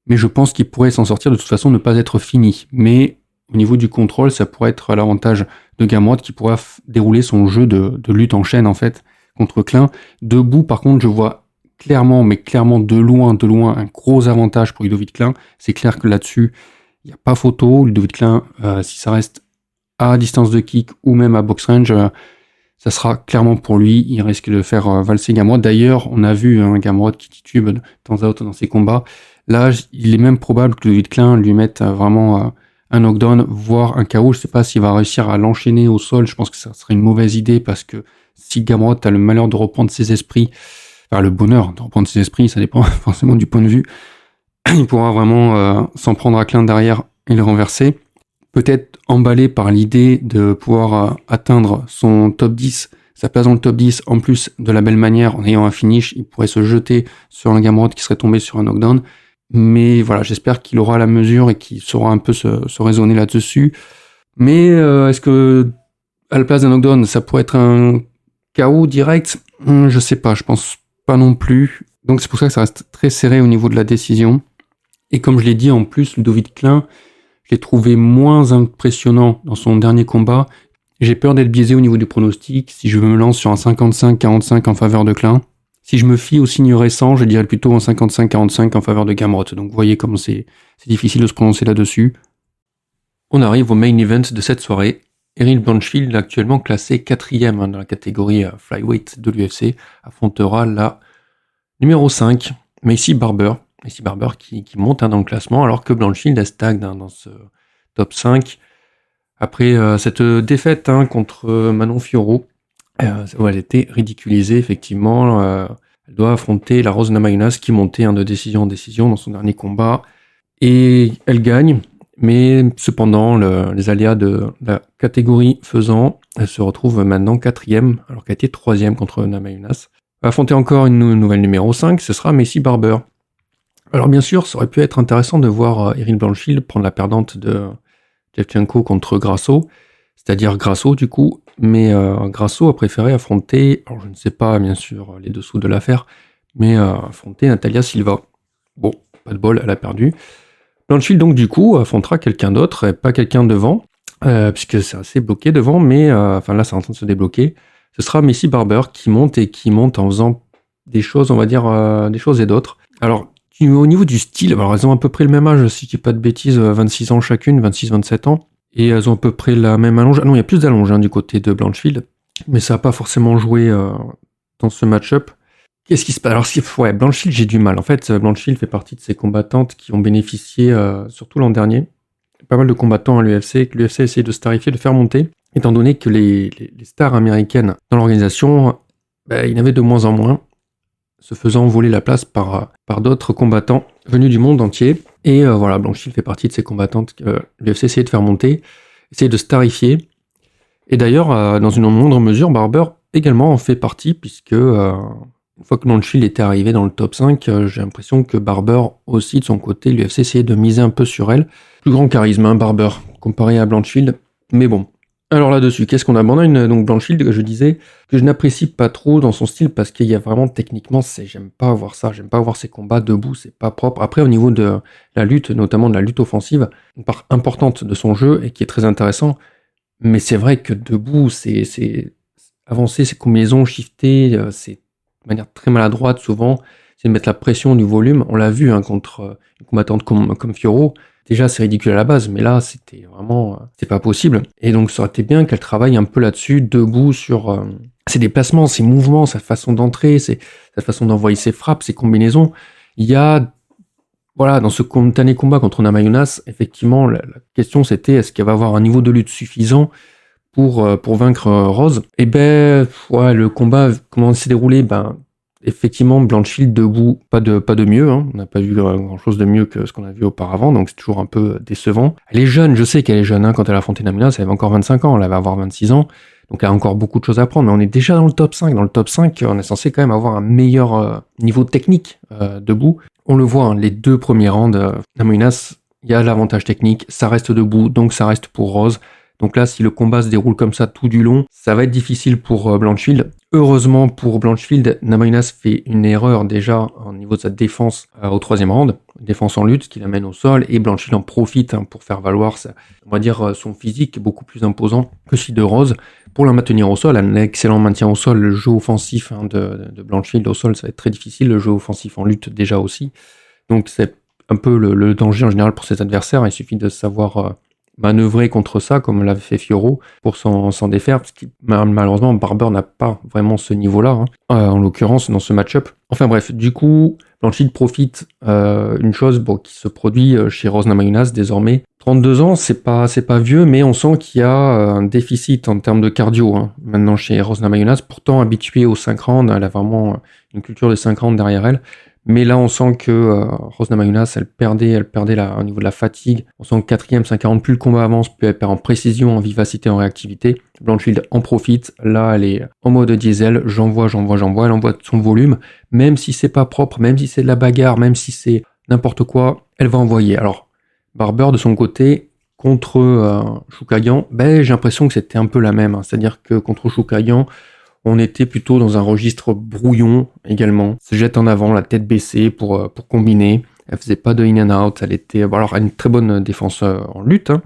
Mais je pense qu'il pourrait s'en sortir de toute façon, ne pas être fini. Mais au niveau du contrôle, ça pourrait être à l'avantage de Gamrot qui pourra dérouler son jeu de lutte en chaîne en fait contre Klein. Debout, par contre, je vois clairement, mais clairement de loin, un gros avantage pour Ludovic Klein. C'est clair que là-dessus, il n'y a pas photo. Ludovic Klein, si ça reste à distance de kick ou même à box range, ça sera clairement pour lui. Il risque de faire valser Gamrot. D'ailleurs, on a vu Gamrot qui titube de temps à autre dans ses combats. Là, il est même probable que Ludovic Klein lui mette vraiment un knockdown, voire un KO. Je sais pas s'il va réussir à l'enchaîner au sol. Je pense que ça serait une mauvaise idée parce que si Gamrot a le malheur de reprendre ses esprits, enfin le bonheur de reprendre ses esprits, ça dépend forcément du point de vue, il pourra vraiment s'en prendre à clin derrière et le renverser. Peut-être emballé par l'idée de pouvoir atteindre son top 10, sa place dans le top 10, en plus de la belle manière, en ayant un finish, il pourrait se jeter sur un Gamrot qui serait tombé sur un knockdown. Mais voilà, j'espère qu'il aura la mesure et qu'il saura un peu se raisonner là-dessus. Mais est-ce que à la place d'un knockdown, ça pourrait être un KO direct? Je sais pas, je pense pas non plus. Donc c'est pour ça que ça reste très serré au niveau de la décision. Et comme je l'ai dit, en plus, Ludovic Klein, je l'ai trouvé moins impressionnant dans son dernier combat. J'ai peur d'être biaisé au niveau du pronostic si je me lance sur un 55-45 en faveur de Klein. Si je me fie aux signes récents, je dirais plutôt un 55-45 en faveur de Gamrot. Donc vous voyez comment c'est difficile de se prononcer là-dessus. On arrive au main event de cette soirée. Eryl Blanchfield, actuellement classé 4e dans la catégorie flyweight de l'UFC, affrontera la numéro 5, Maycee Barber. Maycee Barber qui monte dans le classement alors que Blanchfield stagne dans ce top 5. Après cette défaite contre Manon Fiorot, où elle était ridiculisée effectivement. Elle doit affronter la Rose Namajunas qui montait de décision en décision dans son dernier combat. Et elle gagne, mais cependant les aléas de la catégorie faisant, elle se retrouve maintenant 4e alors qu'elle était 3e contre Namajunas. Va affronter encore une nouvelle numéro 5, ce sera Maycee Barber. Alors bien sûr, ça aurait pu être intéressant de voir Eryl Blanchfield prendre la perdante de Shevchenko contre Grasso, c'est-à-dire Grasso du coup, mais Grasso a préféré affronter, alors je ne sais pas bien sûr les dessous de l'affaire, mais affronter Natalia Silva. Bon, pas de bol, elle a perdu. Blanchfield donc du coup affrontera quelqu'un d'autre, et pas quelqu'un devant, puisque c'est assez bloqué devant, mais enfin là c'est en train de se débloquer. Ce sera Maycee Barber qui monte en faisant des choses, on va dire, des choses et d'autres. Alors, au niveau du style, alors elles ont à peu près le même âge, si je dis pas de bêtises, 26 ans chacune, 26-27 ans. Et elles ont à peu près la même allonge. Ah non, il y a plus d'allonge du côté de Blanchfield. Mais ça n'a pas forcément joué dans ce match-up. Qu'est-ce qui se passe? Alors, Blanchfield, j'ai du mal. En fait, Blanchfield fait partie de ces combattantes qui ont bénéficié, surtout l'an dernier, pas mal de combattants à l'UFC, que l'UFC essaie de starifier, de faire monter, étant donné que les stars américaines dans l'organisation, il y en avait de moins en moins, se faisant voler la place par d'autres combattants venus du monde entier. Et voilà, Blanchfield fait partie de ces combattantes que l'UFC essayait de faire monter, essayait de starifier. Et d'ailleurs, dans une moindre mesure, Barber également en fait partie, puisque une fois que Blanchfield était arrivé dans le top 5, j'ai l'impression que Barber aussi, de son côté, l'UFC essayait de miser un peu sur elle. Plus grand charisme, Barber, comparé à Blanchfield. Mais bon. Alors là-dessus, qu'est-ce qu'on a? On a donc Blanchfield, que je disais, que je n'apprécie pas trop dans son style, parce qu'il y a vraiment, techniquement, j'aime pas voir ça, j'aime pas voir ses combats debout, c'est pas propre. Après, au niveau de la lutte, notamment de la lutte offensive, une part importante de son jeu, et qui est très intéressant, mais c'est vrai que debout, c'est avancer, ses combinaisons, shifter, c'est de manière très maladroite souvent, c'est de mettre la pression du volume. On l'a vu contre une combattante comme Fiorot. Déjà, c'est ridicule à la base, mais là, c'était vraiment... c'est pas possible. Et donc, ça aurait été bien qu'elle travaille un peu là-dessus, debout, sur ses déplacements, ses mouvements, sa façon d'entrer, sa façon d'envoyer ses frappes, ses combinaisons. Il y a... Voilà, dans ce dernier combat contre Namajunas, effectivement, la question c'était est-ce qu'elle va avoir un niveau de lutte suffisant pour vaincre Rose? Et le combat, comment il s'est déroulé? Effectivement, Blanchfield debout, pas de mieux, on n'a pas vu grand-chose de mieux que ce qu'on a vu auparavant, donc c'est toujours un peu décevant. Elle est jeune, je sais qu'elle est jeune, quand elle a affronté Namajunas, elle avait encore 25 ans, elle va avoir 26 ans, donc elle a encore beaucoup de choses à apprendre, mais on est déjà dans le top 5. Dans le top 5, on est censé quand même avoir un meilleur niveau technique debout. On le voit, les 2 premiers rounds, Namajunas, il y a l'avantage technique, ça reste debout, donc ça reste pour Rose. Donc là, si le combat se déroule comme ça tout du long, ça va être difficile pour Blanchfield. Heureusement pour Blanchfield, Namajunas fait une erreur déjà au niveau de sa défense au 3e round, défense en lutte, qui l'amène au sol, et Blanchfield en profite pour faire valoir son physique beaucoup plus imposant que celui de Rose, pour la maintenir au sol. Un excellent maintien au sol, le jeu offensif de Blanchfield au sol, ça va être très difficile, le jeu offensif en lutte déjà aussi. Donc c'est un peu le danger en général pour ses adversaires, il suffit de savoir manœuvrer contre ça, comme l'avait fait Fiorot, pour s'en défaire, parce que malheureusement, Barber n'a pas vraiment ce niveau-là, hein, en l'occurrence, dans ce match-up. Enfin bref, du coup, Blanchfield profite une chose qui se produit chez Rose Namajunas désormais. 32 ans, c'est pas vieux, mais on sent qu'il y a un déficit en termes de cardio, hein, maintenant chez Rose Namajunas. Pourtant habituée aux 5 rounds, elle a vraiment une culture des 5 rounds derrière elle. Mais là, on sent que Rose Namajunas, elle perdait au niveau de la fatigue. On sent que 4e, 5 rounds, plus le combat avance, plus elle perd en précision, en vivacité, en réactivité. Blanchfield en profite. Là, elle est en mode diesel. J'envoie. Elle envoie son volume. Même si c'est pas propre, même si c'est de la bagarre, même si c'est n'importe quoi, elle va envoyer. Alors, Barber, de son côté, contre Chookagian, j'ai l'impression que c'était un peu la même. Hein. C'est-à-dire que contre Chookagian, on était plutôt dans un registre brouillon également. Se jette en avant, la tête baissée pour combiner. Elle faisait pas de in and out. Elle était, alors elle a une très bonne défense en lutte, hein.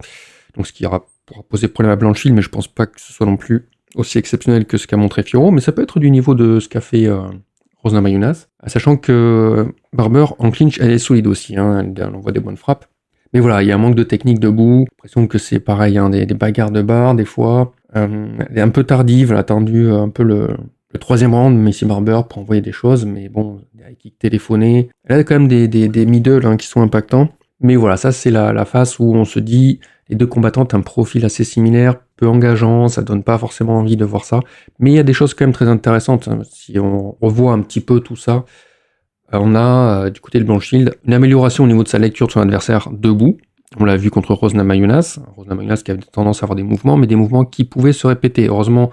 Donc ce qui pourra poser problème à Blanchfield, mais je pense pas que ce soit non plus aussi exceptionnel que ce qu'a montré Fiorot, mais ça peut être du niveau de ce qu'a fait Rose Namajunas. Sachant que Barber en clinch, elle est solide aussi, hein. Elle envoie des bonnes frappes. Mais voilà, il y a un manque de technique debout. J'ai l'impression que c'est pareil, hein, des bagarres de barre des fois. Elle est un peu tardive, elle a attendu un peu le 3e round, Macy Barber, pour envoyer des choses, mais bon, des high kicks téléphonés. Elle a quand même des middle, hein, qui sont impactants. Mais voilà, ça c'est la phase où on se dit, les deux combattantes ont un profil assez similaire, peu engageant, ça donne pas forcément envie de voir ça. Mais il y a des choses quand même très intéressantes, hein. Si on revoit un petit peu tout ça, on a, du côté de Blanchfield, une amélioration au niveau de sa lecture de son adversaire debout. On l'a vu contre Rose Namajunas. Rose Namajunas qui avait tendance à avoir des mouvements, mais des mouvements qui pouvaient se répéter. Heureusement,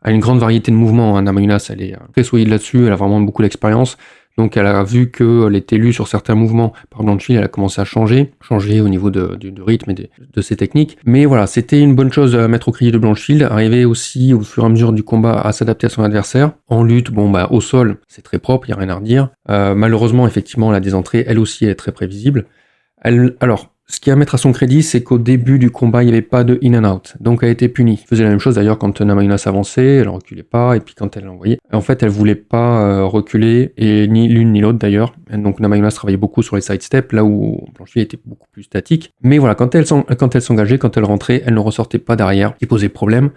elle a une grande variété de mouvements. Hein. Namajunas, elle est très solide là-dessus, elle a vraiment beaucoup d'expérience. Donc elle a vu qu'elle était lue sur certains mouvements par Blanchfield, elle a commencé à changer au niveau du rythme et de ses techniques. Mais voilà, c'était une bonne chose à mettre au crier de Blanchfield, arriver aussi au fur et à mesure du combat à s'adapter à son adversaire. En lutte, au sol, c'est très propre, il n'y a rien à redire. Malheureusement, effectivement, elle a des entrées, elle aussi, elle est très prévisible. Alors, ce qui est à mettre à son crédit, c'est qu'au début du combat, il n'y avait pas de in and out. Donc elle a été punie. Elle faisait la même chose d'ailleurs quand Namajunas avançait, elle reculait pas, et puis quand elle l'envoyait. En fait, elle voulait pas reculer, et ni l'une ni l'autre d'ailleurs. Donc Namajunas travaillait beaucoup sur les sidesteps, là où Blanchfield était beaucoup plus statique. Mais voilà, quand elle s'engageait, quand elle rentrait, elle ne ressortait pas derrière, ce qui posait problème.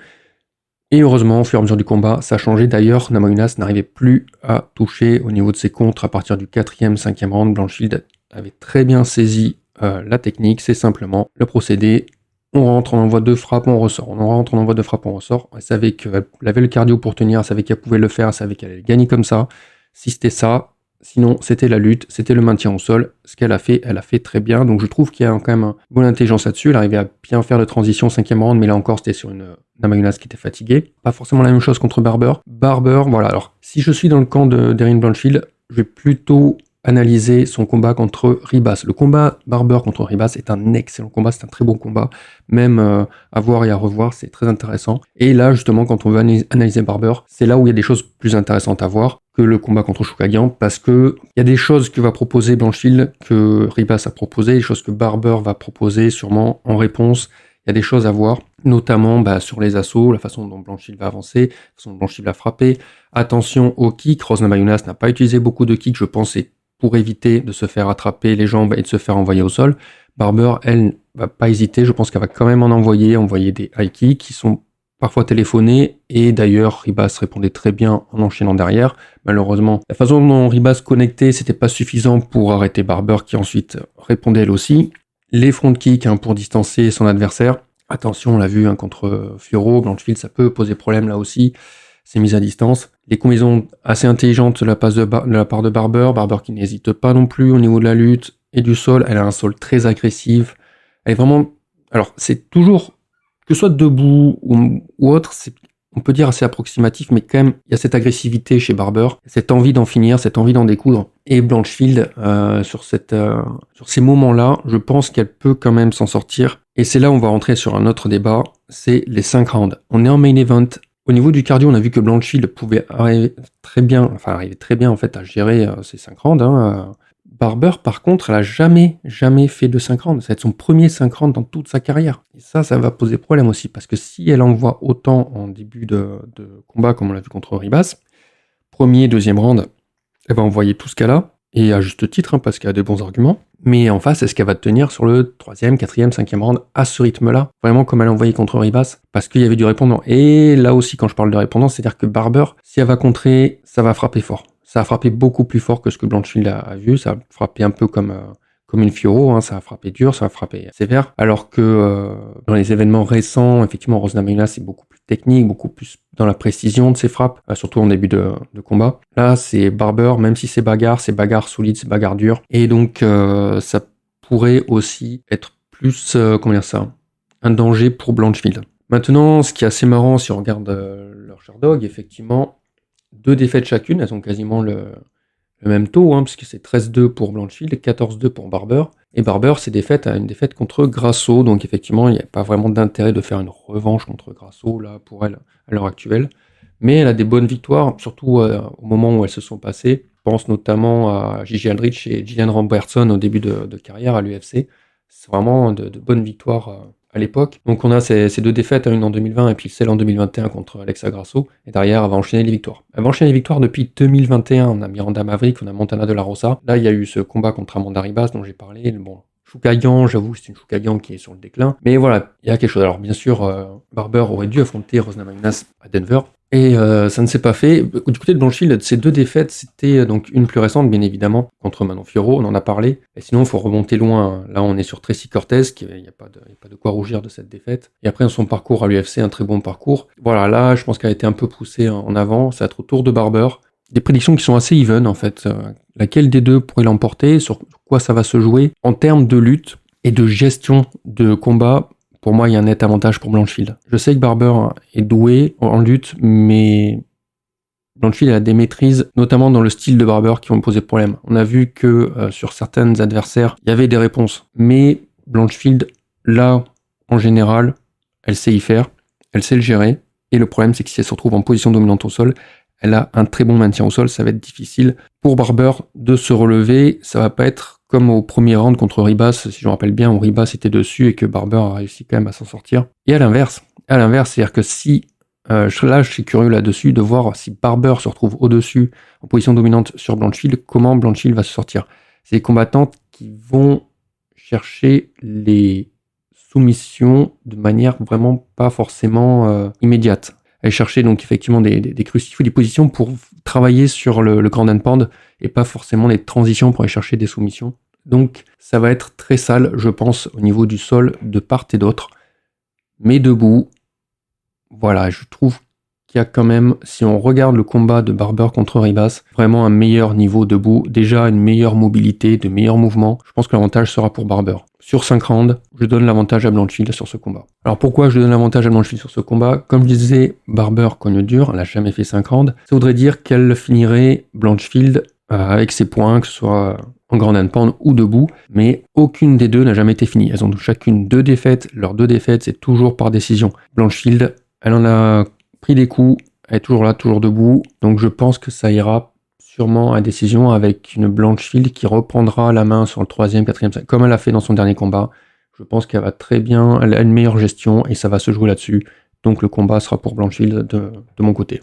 Et heureusement, au fur et à mesure du combat, ça a changé. D'ailleurs, Namajunas n'arrivait plus à toucher au niveau de ses contres à partir du 4e, 5e round. Blanchfield avait très bien saisi la technique, c'est simplement le procédé. On rentre, on envoie 2 frappes, on ressort. On rentre, on envoie 2 frappes, on ressort. Elle savait qu'elle avait le cardio pour tenir, elle savait qu'elle pouvait le faire, elle savait qu'elle allait gagner comme ça. Si c'était ça, sinon c'était la lutte, c'était le maintien au sol. Ce qu'elle a fait, elle a fait très bien. Donc je trouve qu'il y a quand même une bonne intelligence là-dessus. Elle arrivait à bien faire de transition 5e round, mais là encore c'était sur une Namajunas qui était fatiguée. Pas forcément la même chose contre Barber. Voilà. Alors si je suis dans le camp d'Erin Blanchfield, je vais plutôt analyser son combat contre Ribas. Le combat Barber contre Ribas est un excellent combat, c'est un très bon combat, même à voir et à revoir, c'est très intéressant. Et là, justement, quand on veut analyser Barber, c'est là où il y a des choses plus intéressantes à voir que le combat contre Chookagian, parce que il y a des choses que va proposer Blanchfield que Ribas a proposé, des choses que Barber va proposer sûrement en réponse. Il y a des choses à voir, notamment sur les assauts, la façon dont Blanchfield va avancer, la façon dont Blanchfield va frapper. Attention au kick, Rose Namajunas n'a pas utilisé beaucoup de kicks, je pense, c'est pour éviter de se faire attraper les jambes et de se faire envoyer au sol. Barber, elle, va pas hésiter, je pense qu'elle va quand même en envoyer des high kicks qui sont parfois téléphonés, et d'ailleurs Ribas répondait très bien en enchaînant derrière. Malheureusement, la façon dont Ribas connectait, c'était pas suffisant pour arrêter Barber, qui ensuite répondait elle aussi. Les front kicks pour distancer son adversaire. Attention, on l'a vu contre Fiorot, Blanchfield, ça peut poser problème là aussi. C'est mise à distance. Les combinaisons assez intelligentes de la part de Barber. Barber qui n'hésite pas non plus au niveau de la lutte et du sol. Elle a un sol très agressif. Elle est vraiment... Alors, c'est toujours... Que ce soit debout ou autre, on peut dire assez approximatif, mais quand même, il y a cette agressivité chez Barber, cette envie d'en finir, cette envie d'en découdre. Et Blanchfield, sur ces moments-là, je pense qu'elle peut quand même s'en sortir. Et c'est là où on va rentrer sur un autre débat, c'est les 5 rounds. On est en main event. Au niveau du cardio, on a vu que Blanchfield pouvait arriver très bien en fait à gérer ces 5 rounds. Barber, par contre, elle a jamais fait de 5 rounds. Ça va être son premier 5 rounds dans toute sa carrière. Et ça va poser problème aussi, parce que si elle envoie autant en début de combat, comme on l'a vu contre Ribas, premier, deuxième round, elle va envoyer tout ce qu'elle a, et à juste titre, parce qu'elle a des bons arguments. Mais en face, est-ce qu'elle va tenir sur le 3e, 4e, 5e round à ce rythme-là? Vraiment comme elle a envoyé contre Ribas? Parce qu'il y avait du répondant. Et là aussi, quand je parle de répondant, c'est-à-dire que Barber, si elle va contrer, ça va frapper fort. Ça a frappé beaucoup plus fort que ce que Blanchfield a vu. Ça a frappé un peu comme une Fiorot, hein. Ça a frappé dur, ça a frappé sévère. Alors que dans les événements récents, effectivement, Rose Namajunas, c'est beaucoup plus technique, beaucoup plus dans la précision de ses frappes, surtout en début de combat. Là, c'est Barber, même si c'est bagarre solide, c'est bagarre dure. Et donc, ça pourrait aussi être plus, un danger pour Blanchfield. Maintenant, ce qui est assez marrant, si on regarde leur Sherdog, effectivement, 2 défaites chacune, elles ont quasiment le même taux, hein, puisque c'est 13-2 pour Blanchfield et 14-2 pour Barber. Et Barber, c'est une défaite contre Grasso, donc effectivement, il n'y a pas vraiment d'intérêt de faire une revanche contre Grasso, là, pour elle, à l'heure actuelle. Mais elle a des bonnes victoires, surtout au moment où elles se sont passées. Je pense notamment à Gigi Aldrich et Gillian Robertson au début de carrière à l'UFC. C'est vraiment de bonnes victoires à l'époque. Donc on a ces 2 défaites, une en 2020 et puis celle en 2021 contre Alexa Grasso. Et derrière, elle va enchaîner les victoires. Elle va enchaîner les victoires depuis 2021. On a Miranda Maverick, on a Montana de la Rosa. Là, il y a eu ce combat contre Amanda Ribas dont j'ai parlé. Bon, Chookagian, j'avoue, c'est une Chookagian qui est sur le déclin. Mais voilà, il y a quelque chose. Alors bien sûr, Barber aurait dû affronter Rose Namajunas à Denver. Et ça ne s'est pas fait. Du côté de Blanchfield, ces 2 défaites, c'était donc une plus récente, bien évidemment, contre Manon Fiorot, on en a parlé. Et sinon, il faut remonter loin. Là, on est sur Tracy Cortez, il n'y a pas de quoi rougir de cette défaite. Et après, son parcours à l'UFC, un très bon parcours. Voilà, là, je pense qu'elle a été un peu poussée en avant. Ça va être au tour de Barber. Des prédictions qui sont assez even, en fait. Laquelle des deux pourrait l'emporter? Sur quoi ça va se jouer? En termes de lutte et de gestion de combat, pour moi, il y a un net avantage pour Blanchfield. Je sais que Barber est doué en lutte, mais Blanchfield a des maîtrises, notamment dans le style de Barber, qui vont me poser problème. On a vu que sur certains adversaires, il y avait des réponses. Mais Blanchfield, là, en général, elle sait y faire, elle sait le gérer. Et le problème, c'est que si elle se retrouve en position dominante au sol, elle a un très bon maintien au sol. Ça va être difficile pour Barber de se relever. Ça va pas être comme au premier round contre Ribas, si je me rappelle bien, où Ribas était dessus et que Barber a réussi quand même à s'en sortir. Et à l'inverse, c'est-à-dire que si, là je suis curieux là-dessus de voir si Barber se retrouve au-dessus, en position dominante sur Blanchfield, comment Blanchfield va se sortir. C'est des combattantes qui vont chercher les soumissions de manière vraiment pas forcément immédiate. Elle cherchait donc effectivement des crucifix, des positions pour travailler sur le grand and pound et pas forcément des transitions pour aller chercher des soumissions. Donc ça va être très sale, je pense, au niveau du sol de part et d'autre. Mais debout, voilà, je trouve qu'il y a quand même, si on regarde le combat de Barber contre Ribas, vraiment un meilleur niveau debout, déjà une meilleure mobilité, de meilleurs mouvements. Je pense que l'avantage sera pour Barber. Sur 5 rounds, je donne l'avantage à Blanchfield sur ce combat. Alors pourquoi je donne l'avantage à Blanchfield sur ce combat? Comme je disais, Barber cogne dur, elle n'a jamais fait 5 rounds. Ça voudrait dire qu'elle finirait Blanchfield avec ses points, que ce soit en grand and pound ou debout, mais aucune des deux n'a jamais été finie. Elles ont chacune 2 défaites, leurs 2 défaites, c'est toujours par décision. Blanchfield, elle en a pris des coups, elle est toujours là, toujours debout, donc je pense que ça ira sûrement à décision avec une Blanchfield qui reprendra la main sur le 3e, 4e, 5e, comme elle a fait dans son dernier combat. Je pense qu'elle va très bien, elle a une meilleure gestion et ça va se jouer là-dessus. Donc le combat sera pour Blanchfield de mon côté.